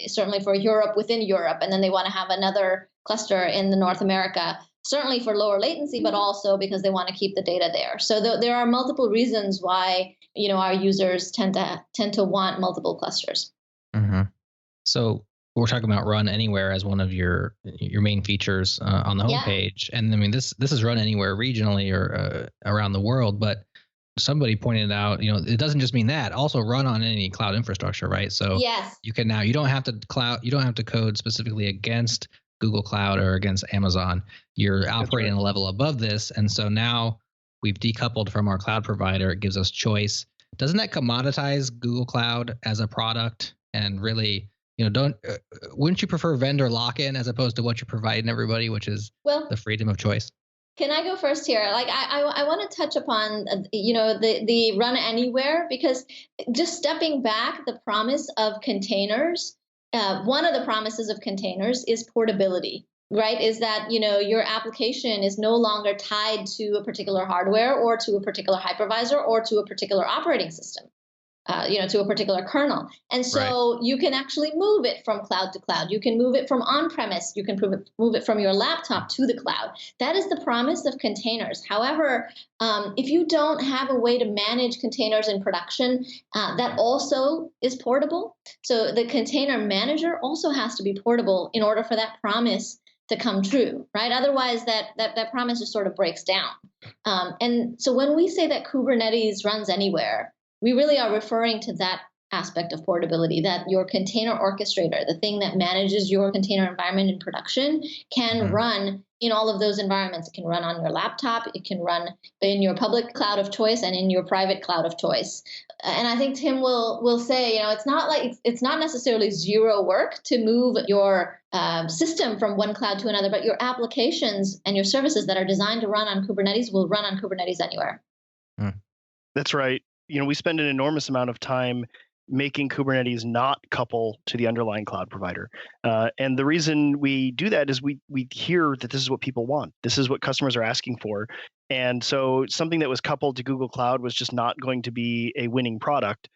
certainly for Europe within Europe, and then they want to have another cluster in the North America. Certainly for lower latency, but also because they want to keep the data there. So there are multiple reasons why our users tend to want multiple clusters. Mm-hmm. So we're talking about Run Anywhere as one of your main features on the homepage, and I mean this is Run Anywhere regionally or around the world. But somebody pointed out, it doesn't just mean that. Also run on any cloud infrastructure, right? So yes, you can now you don't have to code specifically against Google Cloud or against Amazon. You're operating a level above this. And so now we've decoupled from our cloud provider. It gives us choice. Doesn't that commoditize Google Cloud as a product? And really, wouldn't you prefer vendor lock-in as opposed to what you're providing everybody, which is the freedom of choice? Can I go first here? Like, I want to touch upon, the run anywhere, because just stepping back, the promise of containers, one of the promises of containers is portability, right? Is that, your application is no longer tied to a particular hardware or to a particular hypervisor or to a particular operating system. To a particular kernel. And so you can actually move it from cloud to cloud. You can move it from on-premise. You can move it from your laptop to the cloud. That is the promise of containers. However, if you don't have a way to manage containers in production, that also is portable. So the container manager also has to be portable in order for that promise to come true, right? Otherwise, that promise just sort of breaks down. And so when we say that Kubernetes runs anywhere, we really are referring to that aspect of portability, that your container orchestrator, the thing that manages your container environment in production, can run in all of those environments. It can run on your laptop, it can run in your public cloud of choice and in your private cloud of choice. And I think Tim will say, it's not necessarily zero work to move your system from one cloud to another, but your applications and your services that are designed to run on Kubernetes will run on Kubernetes anywhere. That's right. We spend an enormous amount of time making Kubernetes not couple to the underlying cloud provider. And the reason we do that is we hear that this is what people want. This is what customers are asking for. And so something that was coupled to Google Cloud was just not going to be a winning product.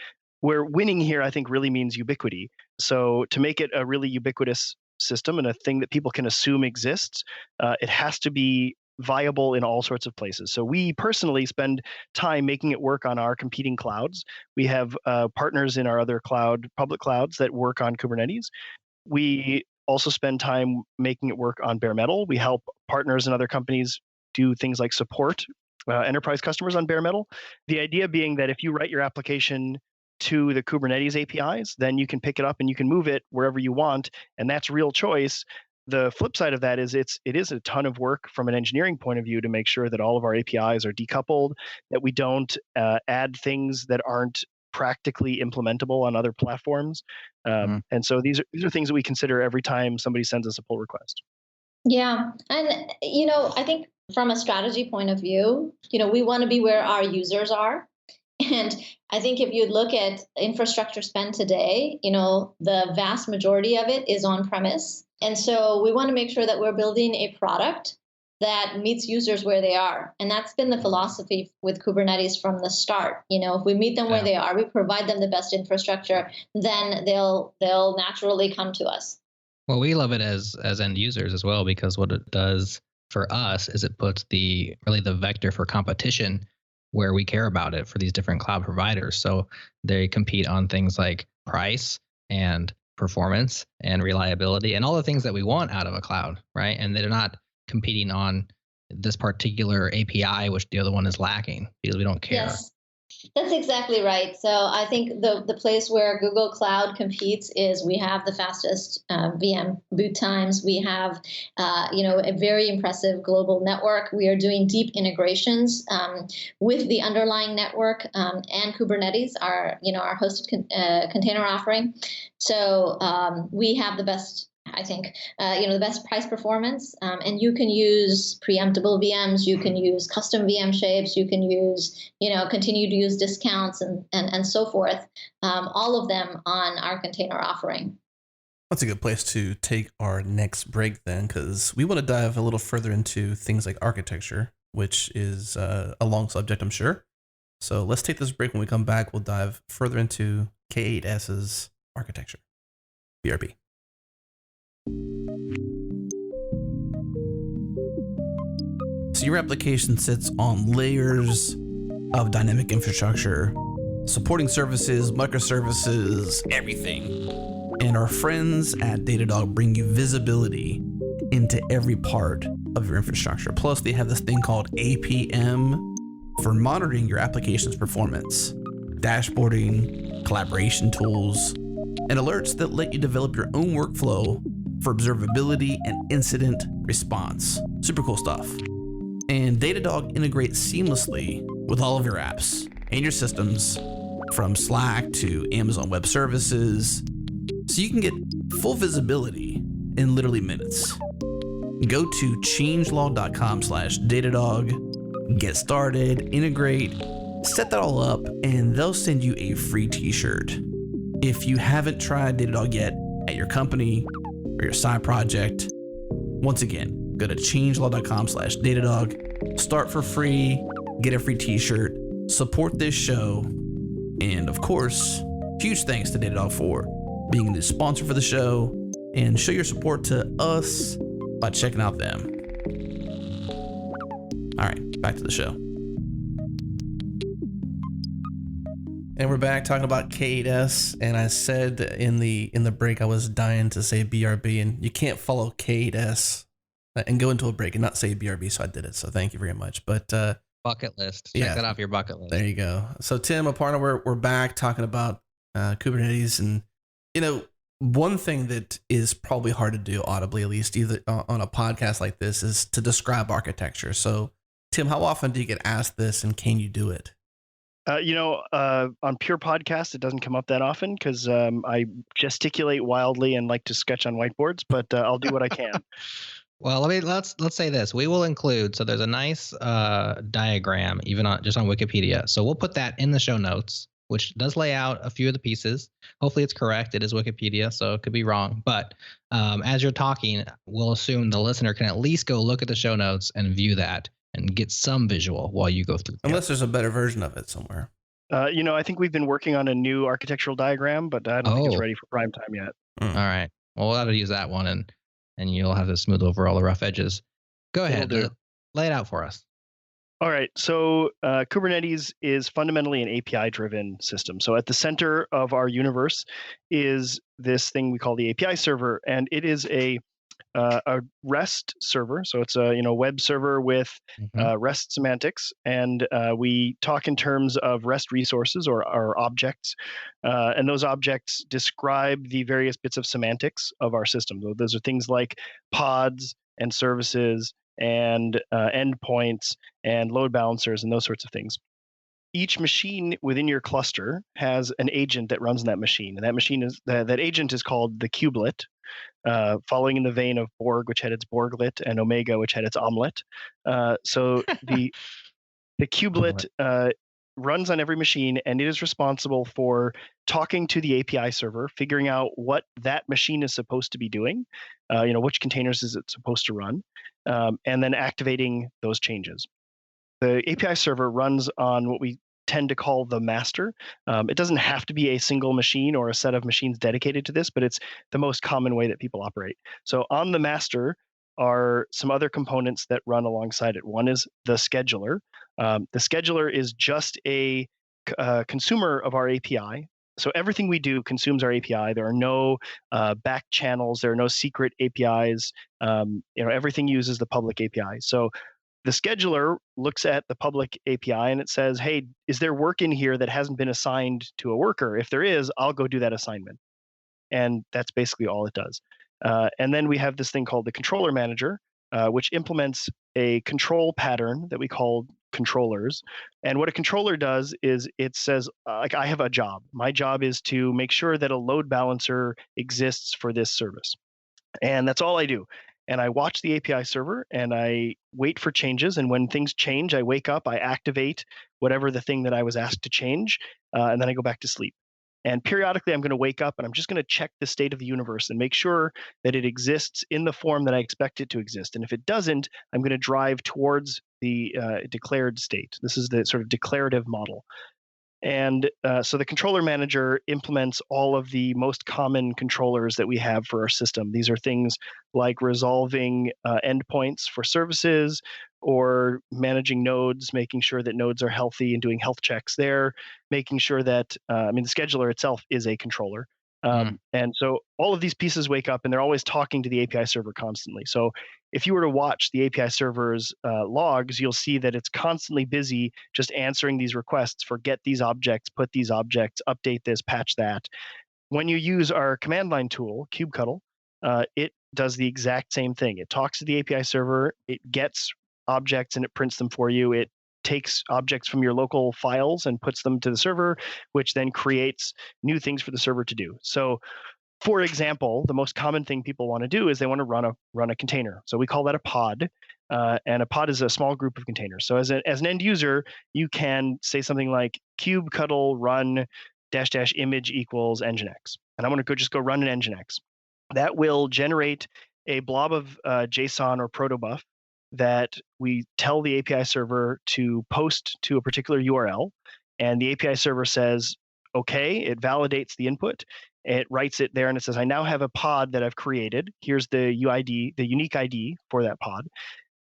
Where winning here, I think, really means ubiquity. So to make it a really ubiquitous system and a thing that people can assume exists, it has to be viable in all sorts of places. So we personally spend time making it work on our competing clouds. We have partners in our other public clouds that work on Kubernetes. We also spend time making it work on bare metal. We help partners and other companies do things like support enterprise customers on bare metal. The idea being that if you write your application to the Kubernetes APIs, then you can pick it up and you can move it wherever you want, and that's real choice. The flip side of that is it is a ton of work from an engineering point of view to make sure that all of our APIs are decoupled, that we don't add things that aren't practically implementable on other platforms. And so these are things that we consider every time somebody sends us a pull request. Yeah. And, I think from a strategy point of view, we want to be where our users are. And I think if you look at infrastructure spend today, the vast majority of it is on premise. And so we want to make sure that we're building a product that meets users where they are. And that's been the philosophy with Kubernetes from the start. If we meet them where they are, we provide them the best infrastructure, then they'll naturally come to us. Well, we love it as end users as well, because what it does for us is it puts the vector for competition where we care about it for these different cloud providers. So they compete on things like price and performance and reliability and all the things that we want out of a cloud, right? And they're not competing on this particular API, which the other one is lacking, because we don't care. Yes. That's exactly right. So I think the place where Google Cloud competes is we have the fastest VM boot times. We have, a very impressive global network. We are doing deep integrations with the underlying network and Kubernetes, our hosted container offering. So we have the best, I think, the best price performance, and you can use preemptible VMs, you can use custom VM shapes, you can use, continue to use discounts and so forth, all of them on our container offering. That's a good place to take our next break then, because we want to dive a little further into things like architecture, which is a long subject, I'm sure. So let's take this break. When we come back, we'll dive further into K8s's architecture. BRB. So your application sits on layers of dynamic infrastructure, supporting services, microservices, everything. And our friends at Datadog bring you visibility into every part of your infrastructure. Plus, they have this thing called APM for monitoring your application's performance, dashboarding, collaboration tools, and alerts that let you develop your own workflow for observability and incident response. Super cool stuff. And Datadog integrates seamlessly with all of your apps and your systems, from Slack to Amazon Web Services, so you can get full visibility in literally minutes. Go to changelog.com/Datadog, get started, integrate, set that all up, and they'll send you a free t-shirt. If you haven't tried Datadog yet at your company or your side project, once again, go to changelog.com/Datadog, start for free, get a free t-shirt, support this show, and of course, huge thanks to Datadog for being the sponsor for the show, and show your support to us by checking out them. All right, back to the show. And we're back talking about K8s, and I said in the break I was dying to say BRB, and you can't follow K8s and go into a break and not say BRB, so I did it. So thank you very much. But bucket list. Check that off your bucket list. There you go. So Tim, Aparna, we're back talking about Kubernetes, and one thing that is probably hard to do audibly, at least either on a podcast like this, is to describe architecture. So Tim, how often do you get asked this, and can you do it? On pure podcast, it doesn't come up that often because I gesticulate wildly and like to sketch on whiteboards, but I'll do what I can. Well, let's say this. We will include, so there's a nice diagram even just on Wikipedia. So we'll put that in the show notes, which does lay out a few of the pieces. Hopefully it's correct. It is Wikipedia, so it could be wrong. But as you're talking, we'll assume the listener can at least go look at the show notes and view that and get some visual while you go through. Unless there's a better version of it somewhere. I think we've been working on a new architectural diagram, but I don't think it's ready for prime time yet. All right. Well, we'll have to use that one, and you'll have to smooth over all the rough edges. Go ahead. Lay it out for us. All right. So Kubernetes is fundamentally an API-driven system. So at the center of our universe is this thing we call the API server, and it is a REST server. So it's a web server with REST semantics, and we talk in terms of REST resources or objects, and those objects describe the various bits of semantics of our system. So those are things like pods and services and endpoints and load balancers and those sorts of things. Each machine within your cluster has an agent that runs in that machine, and that agent is called the kubelet. Following in the vein of Borg, which had its Borglet, and Omega, which had its omelet. So the kubelet runs on every machine, and it is responsible for talking to the API server, figuring out what that machine is supposed to be doing, which containers is it supposed to run, and then activating those changes. The API server runs on what we tend to call the master. It doesn't have to be a single machine or a set of machines dedicated to this, but it's the most common way that people operate. So on the master are some other components that run alongside it. One is the scheduler. The scheduler is just a consumer of our API. So everything we do consumes our API. There are no back channels. There are no secret APIs. Everything uses the public API. So the scheduler looks at the public API and it says, hey, is there work in here that hasn't been assigned to a worker? If there is, I'll go do that assignment. And that's basically all it does. And then we have this thing called the controller manager, which implements a control pattern that we call controllers. And what a controller does is it says, I have a job. My job is to make sure that a load balancer exists for this service. And that's all I do. And I watch the API server and I wait for changes. And when things change, I wake up, I activate whatever the thing that I was asked to change, and then I go back to sleep. And periodically, I'm going to wake up and I'm just going to check the state of the universe and make sure that it exists in the form that I expect it to exist. And if it doesn't, I'm going to drive towards the declared state. This is the sort of declarative model. And so the controller manager implements all of the most common controllers that we have for our system. These are things like resolving endpoints for services or managing nodes, making sure that nodes are healthy and doing health checks there, making sure that, the scheduler itself is a controller. And so all of these pieces wake up and they're always talking to the API server constantly. So if you were to watch the API server's logs, you'll see that it's constantly busy just answering these requests for get these objects, put these objects, update this, patch that. When you use our command line tool, kubectl, it does the exact same thing. It talks to the API server, it gets objects and it prints them for you. It takes objects from your local files and puts them to the server, which then creates new things for the server to do. So for example, the most common thing people want to do is they want to run a container. So we call that a pod. And a pod is a small group of containers. So as an end user, you can say something like kubectl run -- image equals nginx. And I want to just go run an nginx. That will generate a blob of JSON or protobuf that we tell the API server to post to a particular URL. And the API server says, okay, it validates the input. It writes it there and it says, I now have a pod that I've created. Here's the UID, the unique ID for that pod.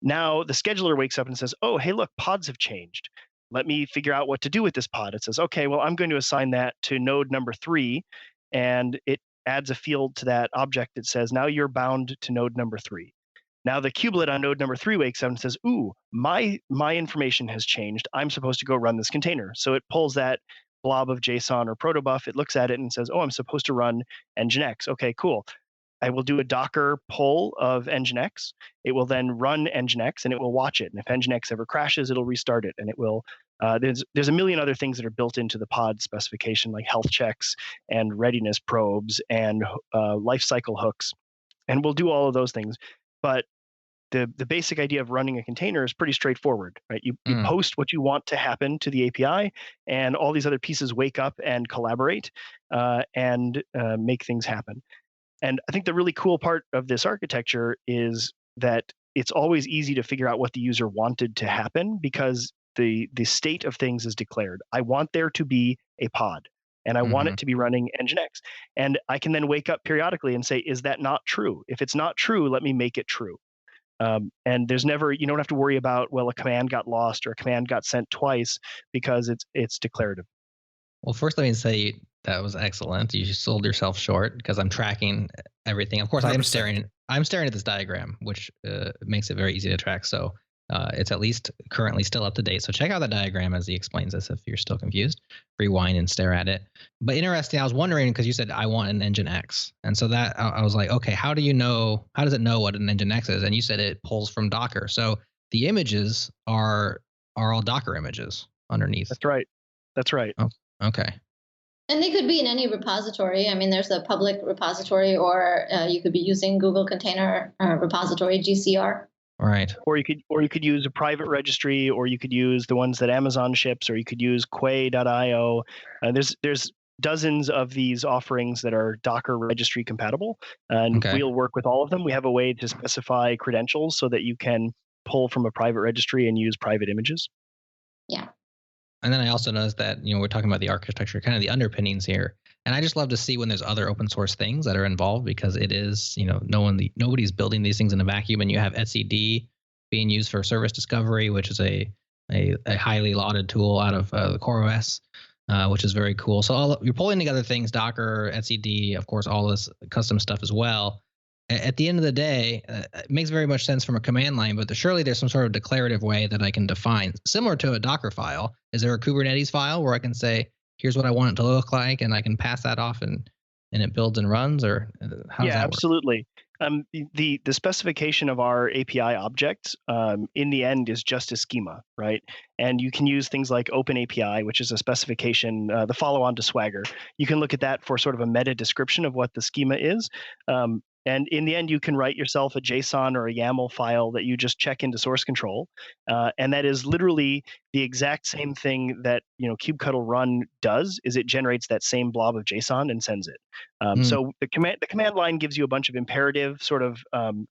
Now the scheduler wakes up and says, oh, hey, look, pods have changed. Let me figure out what to do with this pod. It says, okay, well, I'm going to assign that to node number 3. And it adds a field to that object that says, now you're bound to node number 3. Now the kubelet on node number 3 wakes up and says, ooh, my information has changed. I'm supposed to go run this container. So it pulls that blob of JSON or protobuf. It looks at it and says, oh, I'm supposed to run nginx. Okay, cool. I will do a Docker pull of nginx. It will then run nginx and it will watch it. And if nginx ever crashes, it'll restart it. And it will, there's a million other things that are built into the pod specification, like health checks and readiness probes and lifecycle hooks. And we'll do all of those things. But the basic idea of running a container is pretty straightforward, right? You post what you want to happen to the API, and all these other pieces wake up and collaborate and make things happen. And I think the really cool part of this architecture is that it's always easy to figure out what the user wanted to happen because the state of things is declared. I want there to be a pod, and I want it to be running nginx. And I can then wake up periodically and say, is that not true? If it's not true, let me make it true. And there's never, you don't have to worry about, well, a command got lost or a command got sent twice because it's declarative. Well, first let me say that was excellent. You sold yourself short because I'm tracking everything. Of course, 100%. I'm staring at this diagram, which makes it very easy to track. So it's at least currently still up to date. So check out the diagram as he explains this if you're still confused. Rewind and stare at it. But interesting, I was wondering because you said I want an nginx. And so that I was like, okay, how does it know what an nginx is? And you said it pulls from Docker. So the images are all Docker images underneath. That's right. Oh, okay. And they could be in any repository. I mean, there's a public repository, or you could be using Google Container Repository, GCR. Right. Or you could use a private registry, or you could use the ones that Amazon ships, or you could use Quay.io. There's dozens of these offerings that are Docker registry compatible, and we'll work with all of them. We have a way to specify credentials so that you can pull from a private registry and use private images. Yeah. And then I also noticed that, we're talking about the architecture, kind of the underpinnings here. And I just love to see when there's other open source things that are involved because it is, nobody's building these things in a vacuum. And you have etcd being used for service discovery, which is a highly lauded tool out of the CoreOS, which is very cool. So you're pulling together things, Docker, etcd, of course, all this custom stuff as well. At the end of the day, it makes very much sense from a command line, but surely there's some sort of declarative way that I can define, similar to a Docker file. Is there a Kubernetes file where I can say, here's what I want it to look like, and I can pass that off and it builds and runs, or how does that work? Absolutely. The specification of our API objects in the end is just a schema, right? And you can use things like OpenAPI, which is a specification, the follow-on to Swagger. You can look at that for sort of a meta description of what the schema is. And in the end, you can write yourself a JSON or a YAML file that you just check into source control. And that is literally the exact same thing that kubectl run does, is it generates that same blob of JSON and sends it. So the command line gives you a bunch of imperative sort of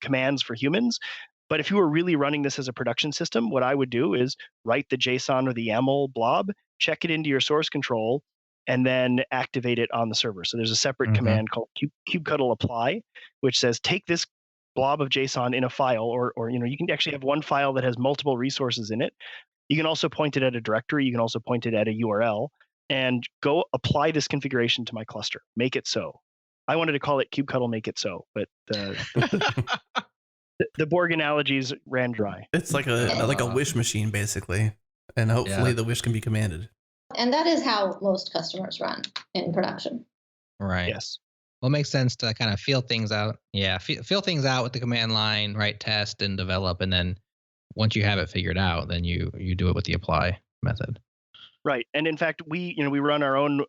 commands for humans. But if you were really running this as a production system, what I would do is write the JSON or the YAML blob, check it into your source control, and then activate it on the server. So there's a separate command called kubectl apply, which says take this blob of JSON in a file, or you can actually have one file that has multiple resources in it. You can also point it at a directory. You can also point it at a URL, and go apply this configuration to my cluster. Make it so. I wanted to call it kubectl make it so, but the Borg analogies ran dry. It's like a wish machine, basically, and hopefully the wish can be commanded. And that is how most customers run in production. Right. Yes. Well, it makes sense to kind of feel things out. Yeah, feel things out with the command line, right? Test and develop, and then once you have it figured out, then you do it with the apply method. Right. And in fact, we run our own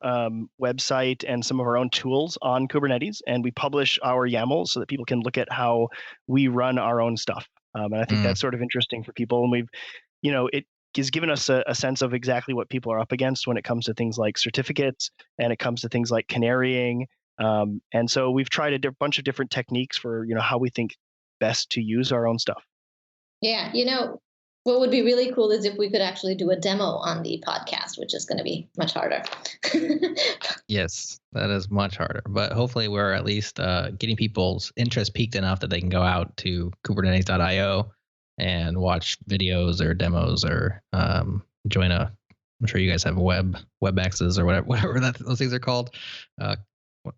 website and some of our own tools on Kubernetes, and we publish our YAMLs so that people can look at how we run our own stuff. And I think that's sort of interesting for people. And we've, it has given us a sense of exactly what people are up against when it comes to things like certificates and it comes to things like canarying. And so we've tried a bunch of different techniques for, how we think best to use our own stuff. Yeah, what would be really cool is if we could actually do a demo on the podcast, which is going to be much harder. Yes, that is much harder. But hopefully we're at least getting people's interest peaked enough that they can go out to kubernetes.io and watch videos or demos or join I'm sure you guys have WebExes or whatever those things are called.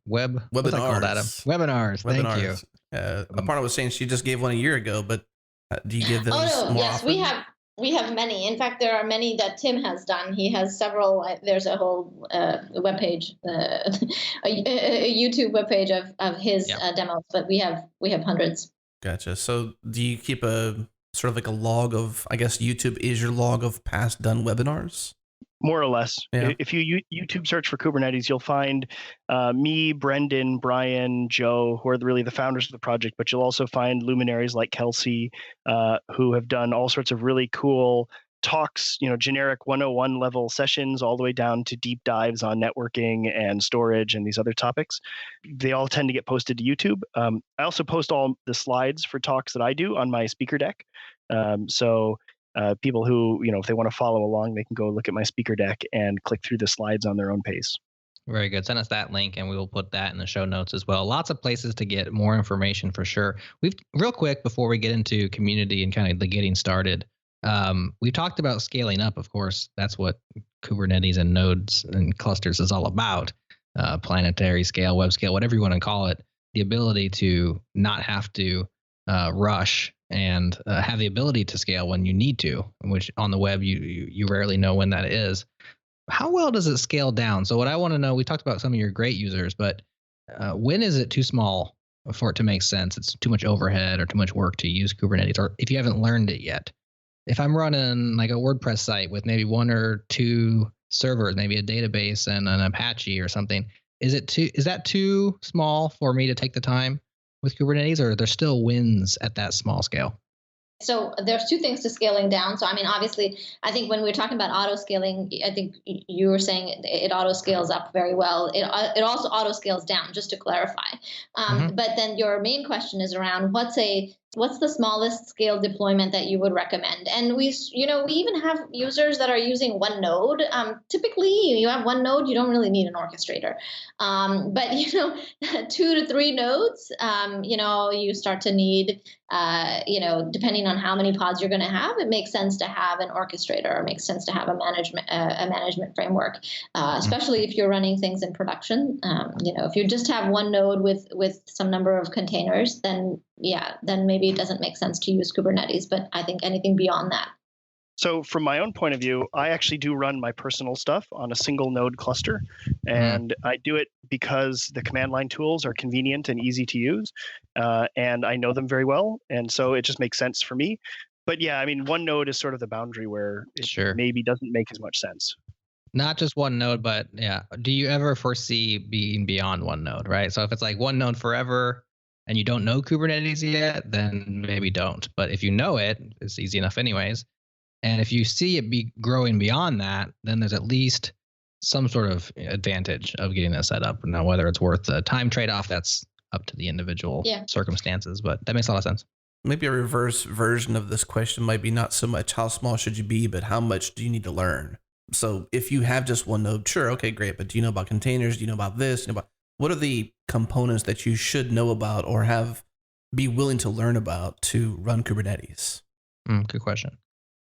What's that called, Adam? Webinars. Thank you. Aparna was saying she just gave one a year ago, but do you give those more yes, often? we have many. In fact, there are many that Tim has done. He has several. There's a whole webpage, a YouTube webpage of his demos, but we have hundreds. Gotcha. So do you keep a sort of like a log of, I guess YouTube is your log of past done webinars? More or less. Yeah. If you YouTube search for Kubernetes, you'll find me, Brendan, Brian, Joe, who are really the founders of the project, but you'll also find luminaries like Kelsey, who have done all sorts of really cool talks, generic 101 level sessions, all the way down to deep dives on networking and storage and these other topics. They all tend to get posted to YouTube. I also post all the slides for talks that I do on my speaker deck. So people who, if they want to follow along, they can go look at my speaker deck and click through the slides on their own pace. Very good. Send us that link and we will put that in the show notes as well. Lots of places to get more information for sure. Real quick before we get into community and kind of the getting started, we talked about scaling up. Of course, that's what Kubernetes and nodes and clusters is all about. Planetary scale, web scale, whatever you want to call it, the ability to not have to rush and have the ability to scale when you need to, which on the web you rarely know when that is. How well does it scale down? So what I want to know, we talked about some of your great users, but when is it too small for it to make sense? It's too much overhead or too much work to use Kubernetes, or if you haven't learned it yet. If I'm running like a WordPress site with maybe one or two servers, maybe a database and an Apache or something, is that too small for me to take the time with Kubernetes, or are there still wins at that small scale? So there's two things to scaling down. So, obviously, I think when we're talking about auto scaling, I think you were saying it auto scales up very well. It also auto scales down, just to clarify. But then your main question is around what's the smallest scale deployment that you would recommend? And we even have users that are using one node. Typically, you have one node, you don't really need an orchestrator. But 2 to 3 nodes, you start to need, depending on how many pods you're going to have, it makes sense to have an orchestrator, or makes sense to have a management framework, especially if you're running things in production. If you just have one node with some number of containers, then maybe it doesn't make sense to use Kubernetes. But I think anything beyond that. So from my own point of view, I actually do run my personal stuff on a single node cluster. And I do it because the command line tools are convenient and easy to use. And I know them very well. And so it just makes sense for me. But one node is sort of the boundary where it maybe doesn't make as much sense. Not just one node, but do you ever foresee being beyond one node, right? So if it's like one node forever, and you don't know Kubernetes yet, then maybe don't. But if you know it, it's easy enough anyways. And if you see it be growing beyond that, then there's at least some sort of advantage of getting that set up. Now, whether it's worth the time trade-off, that's up to the individual circumstances, but that makes a lot of sense. Maybe a reverse version of this question might be not so much how small should you be, but how much do you need to learn? So if you have just one node, sure, okay, great. But do you know about containers? Do you know about this? What are the components that you should know about or be willing to learn about to run Kubernetes? Good question.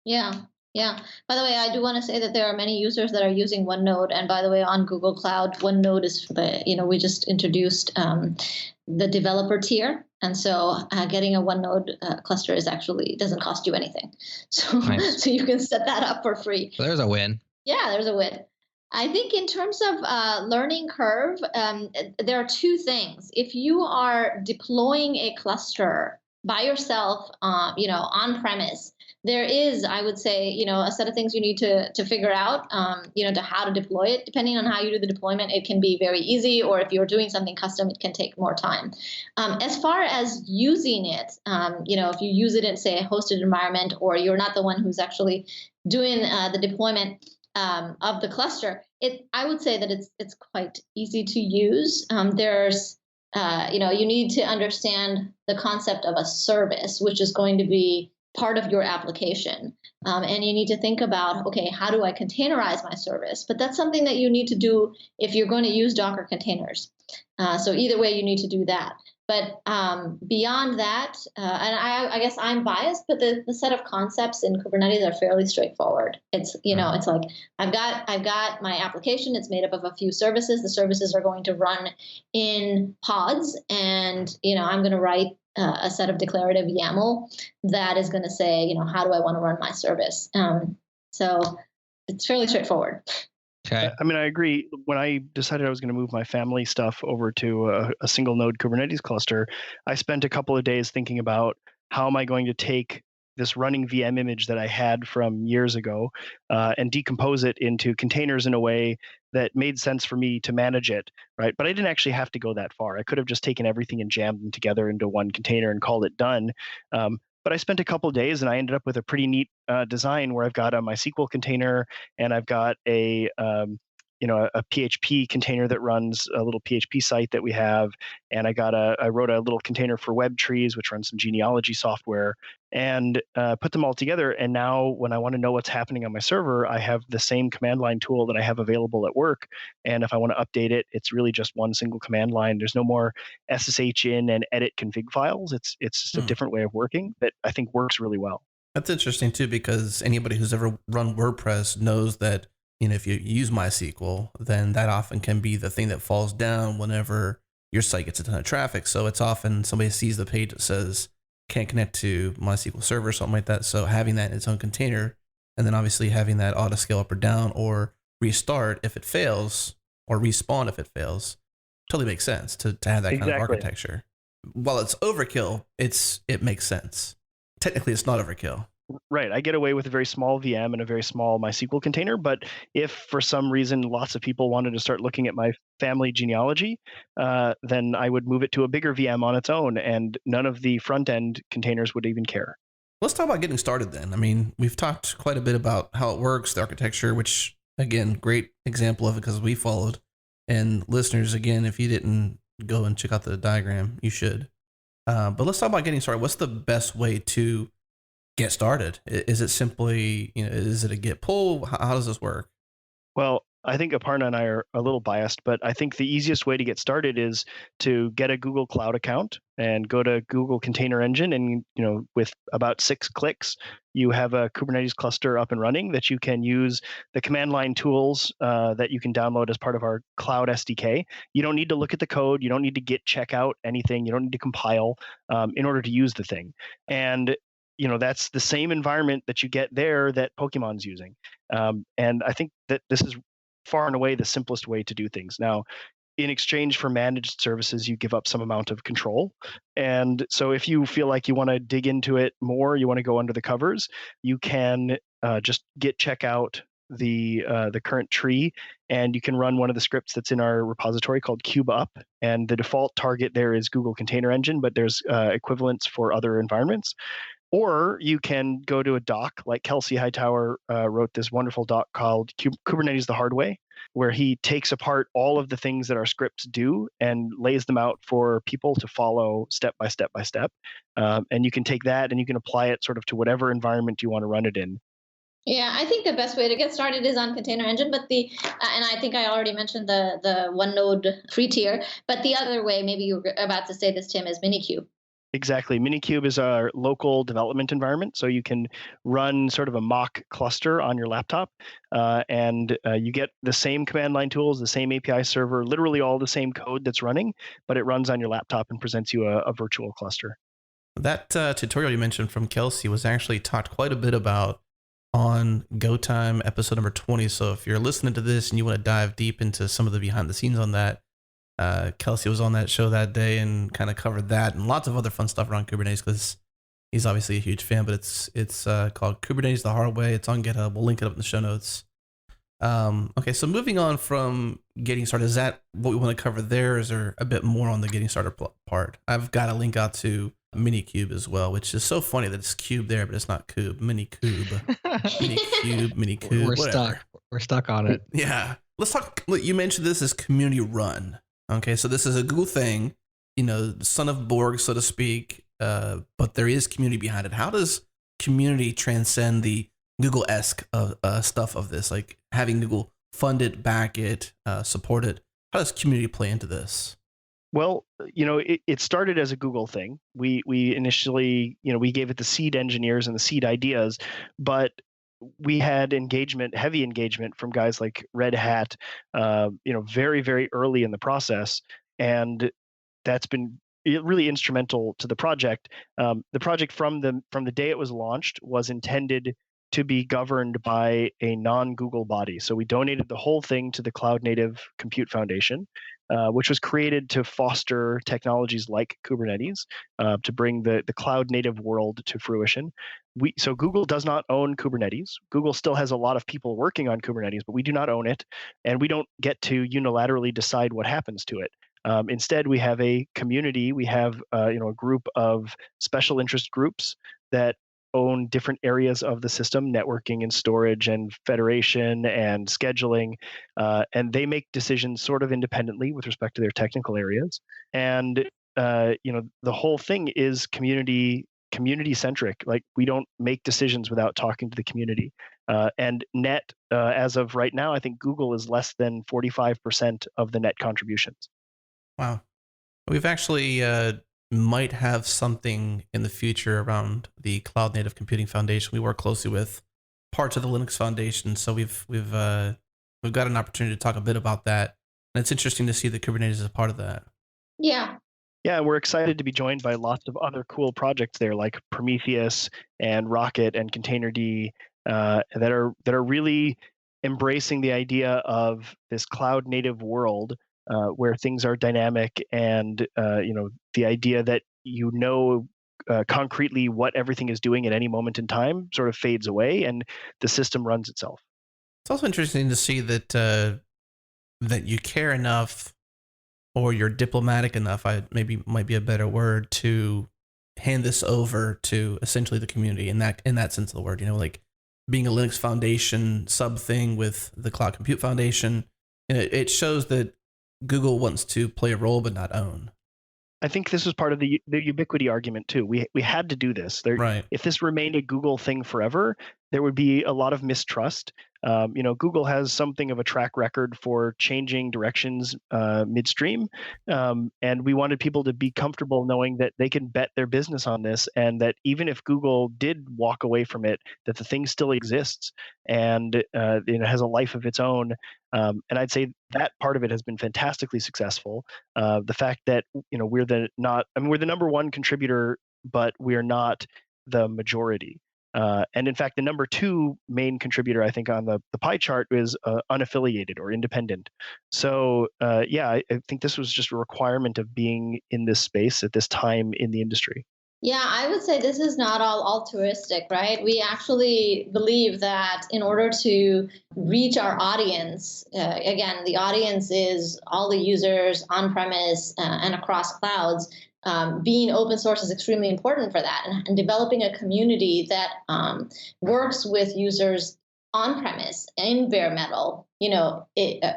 Yeah. By the way, I do want to say that there are many users that are using one node. And by the way, on Google Cloud, one node is for we just introduced the developer tier. And so getting a one node cluster doesn't cost you anything. So, nice. So you can set that up for free. So there's a win. Yeah, there's a win. I think in terms of learning curve, there are two things. If you are deploying a cluster by yourself, on premise, there is, I would say, a set of things you need to figure out, to how to deploy it. Depending on how you do the deployment, it can be very easy, or if you're doing something custom, it can take more time. As far as using it, if you use it in, say, a hosted environment, or you're not the one who's actually doing the deployment of the cluster, I would say that it's quite easy to use. You need to understand the concept of a service, which is going to be part of your application. And you need to think about, okay, how do I containerize my service? But that's something that you need to do if you're going to use Docker containers. So either way, you need to do that. But beyond that, and I guess I'm biased, but the set of concepts in Kubernetes are fairly straightforward. It's it's like I've got my application. It's made up of a few services. The services are going to run in pods, and I'm going to write a set of declarative YAML that is going to say, how do I want to run my service? So it's fairly straightforward. Okay. I mean, I agree. When I decided I was going to move my family stuff over to a single node Kubernetes cluster, I spent a couple of days thinking about how am I going to take this running VM image that I had from years ago and decompose it into containers in a way that made sense for me to manage it, right? But I didn't actually have to go that far. I could have just taken everything and jammed them together into one container and called it done. But I spent a couple of days and I ended up with a pretty neat design where I've got a MySQL container and I've got a PHP container that runs a little PHP site that we have, and I wrote a little container for web trees, which runs some genealogy software, and put them all together. And now when I want to know what's happening on my server, I have the same command line tool that I have available at work. And if I want to update it, it's really just one single command line. There's no more SSH in and edit config files. It's just a different way of working that I think works really well. That's interesting too, because anybody who's ever run WordPress knows that if you use MySQL, then that often can be the thing that falls down whenever your site gets a ton of traffic. So it's often somebody sees the page that says can't connect to MySQL server or something like that. So having that in its own container, and then obviously having that auto scale up or down or restart if it fails, or respawn if it fails, totally makes sense to have that kind of architecture. While it's overkill, it makes sense. Technically, it's not overkill. Right. I get away with a very small VM and a very small MySQL container. But if for some reason lots of people wanted to start looking at my family genealogy, then I would move it to a bigger VM on its own, and none of the front end containers would even care. Let's talk about getting started then. I mean, we've talked quite a bit about how it works, the architecture, which, again, great example of it because we followed. And listeners, again, if you didn't go and check out the diagram, you should. But let's talk about getting started. What's the best way to get started? Is it simply, is it a git pull? How does this work? Well, I think Aparna and I are a little biased, but I think the easiest way to get started is to get a Google Cloud account and go to Google Container Engine. And, with about 6 clicks, you have a Kubernetes cluster up and running that you can use the command line tools that you can download as part of our Cloud SDK. You don't need to look at the code. You don't need to git check out anything. You don't need to compile in order to use the thing. And that's the same environment that you get there that Pokemon's using. And I think that this is far and away the simplest way to do things. Now, in exchange for managed services, you give up some amount of control. And so if you feel like you want to dig into it more, you want to go under the covers, you can just git check out the current tree, and you can run one of the scripts that's in our repository called kubeup. And the default target there is Google Container Engine, but there's equivalents for other environments. Or you can go to a doc, like Kelsey Hightower wrote this wonderful doc called Kubernetes the Hard Way, where he takes apart all of the things that our scripts do and lays them out for people to follow step by step by step. And you can take that and you can apply it sort of to whatever environment you want to run it in. Yeah, I think the best way to get started is on Container Engine, but and I think I already mentioned the one node free tier, but the other way, maybe you were about to say this, Tim, is Minikube. Exactly. Minikube is our local development environment. So you can run sort of a mock cluster on your laptop, and you get the same command line tools, the same API server, literally all the same code that's running, but it runs on your laptop and presents you a virtual cluster. That tutorial you mentioned from Kelsey was actually talked quite a bit about on Go Time episode number 20. So if you're listening to this and you want to dive deep into some of the behind the scenes on that, Kelsey was on that show that day and kind of covered that and lots of other fun stuff around Kubernetes because he's obviously a huge fan. But it's called Kubernetes the Hard Way. It's on GitHub. We'll link it up in the show notes. Okay, so moving on from getting started, is that what we want to cover there? Is there a bit more on the getting started part? I've got a link out to Minikube as well, which is so funny that it's cube there, but it's not cube. Minikube, Minikube. We're whatever. stuck. We're stuck on it. Yeah. Let's talk. Look, you mentioned this as community run. Okay, so this is a Google thing, son of Borg, so to speak, but there is community behind it. How does community transcend the Google-esque stuff of this, like having Google fund it, back it, support it? How does community play into this? Well, it started as a Google thing. We initially, we gave it the seed engineers and the seed ideas, but we had heavy engagement from guys like Red Hat, very, very early in the process. And that's been really instrumental to the project. The project from the day it was launched was intended to be governed by a non-Google body. So we donated the whole thing to the Cloud Native Compute Foundation, which was created to foster technologies like Kubernetes, to bring the cloud native world to fruition. So Google does not own Kubernetes. Google still has a lot of people working on Kubernetes, but we do not own it, and we don't get to unilaterally decide what happens to it. Instead, we have a community. We have a group of special interest groups that own different areas of the system, networking and storage and federation and scheduling, and they make decisions sort of independently with respect to their technical areas. And the whole thing is community centric. Like, we don't make decisions without talking to the community. And net, as of right now, I think Google is less than 45% of the net contributions. Wow. We've actually might have something in the future around the Cloud Native Computing Foundation. We work closely with parts of the Linux Foundation, so we've got an opportunity to talk a bit about that. And it's interesting to see that Kubernetes is a part of that. Yeah. Yeah, we're excited to be joined by lots of other cool projects there, like Prometheus and Rocket and Containerd, that are really embracing the idea of this cloud native world, where things are dynamic, and the idea that concretely what everything is doing at any moment in time sort of fades away, and the system runs itself. It's also interesting to see that you care enough, or you're diplomatic enough, might be a better word, to hand this over to essentially the community in that sense of the word. Like being a Linux Foundation sub thing with the Cloud Compute Foundation, it shows that Google wants to play a role but not own. I think this was part of the ubiquity argument too. We had to do this. Right. If this remained a Google thing forever, there would be a lot of mistrust. Google has something of a track record for changing directions midstream, and we wanted people to be comfortable knowing that they can bet their business on this, and that even if Google did walk away from it, that the thing still exists and has a life of its own. And I'd say that part of it has been fantastically successful. The fact that we're the number one contributor, but we're not the majority. And in fact, the number two main contributor, I think, on the pie chart is unaffiliated or independent. So I think this was just a requirement of being in this space at this time in the industry. Yeah, I would say this is not all altruistic, right? We actually believe that in order to reach our audience, again, the audience is all the users on-premise and across clouds. Being open source is extremely important for that, and developing a community that works with users on-premise in bare metal,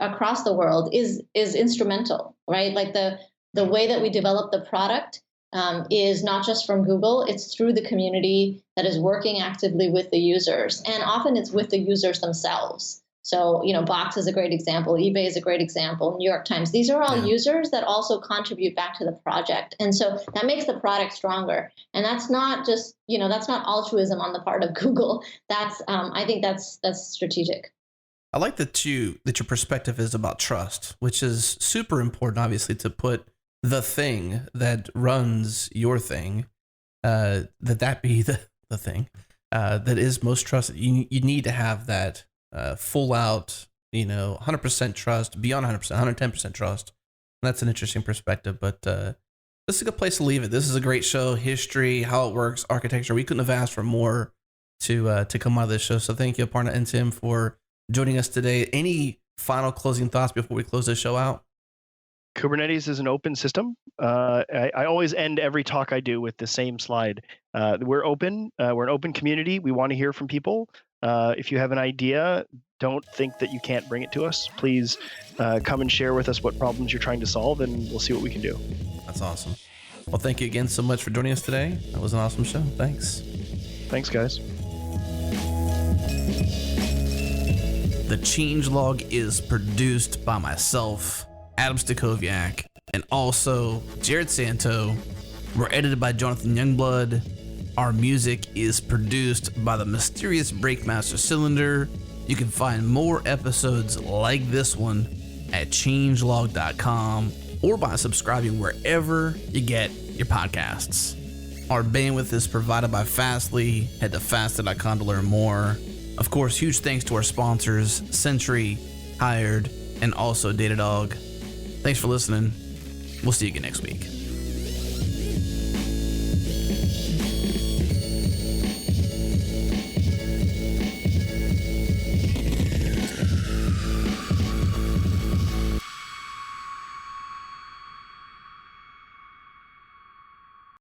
across the world is instrumental, right? Like the way that we develop the product is not just from Google, it's through the community that is working actively with the users. And often it's with the users themselves. So, Box is a great example, eBay is a great example, New York Times. These are all users that also contribute back to the project. And so that makes the product stronger. And that's not just, that's not altruism on the part of Google. That's, I think that's strategic. I like that your perspective is about trust, which is super important, obviously, to put the thing that runs your thing, that be the thing that is most trusted. You need to have that full out, 100% trust, beyond 100%, 110% trust. That's an interesting perspective, but this is a good place to leave it. This is a great show. History, how it works, architecture. We couldn't have asked for more to come out of this show. So thank you, Aparna and Tim, for joining us today. Any final closing thoughts before we close this show out? Kubernetes is an open system. I always end every talk I do with the same slide. We're open. We're an open community. We want to hear from people. If you have an idea, don't think that you can't bring it to us. Please come and share with us what problems you're trying to solve, and we'll see what we can do. That's awesome. Well, thank you again so much for joining us today. That was an awesome show. Thanks. Thanks, guys. The Changelog is produced by myself, Adam Stacoviak, and also Jared Santo. We're edited by Jonathan Youngblood. Our music is produced by the mysterious Breakmaster Cylinder. You can find more episodes like this one at changelog.com or by subscribing wherever you get your podcasts. Our bandwidth is provided by Fastly. Head to fastly.com to learn more. Of course, huge thanks to our sponsors, Sentry, Hired, and also Datadog. Thanks for listening. We'll see you again next week.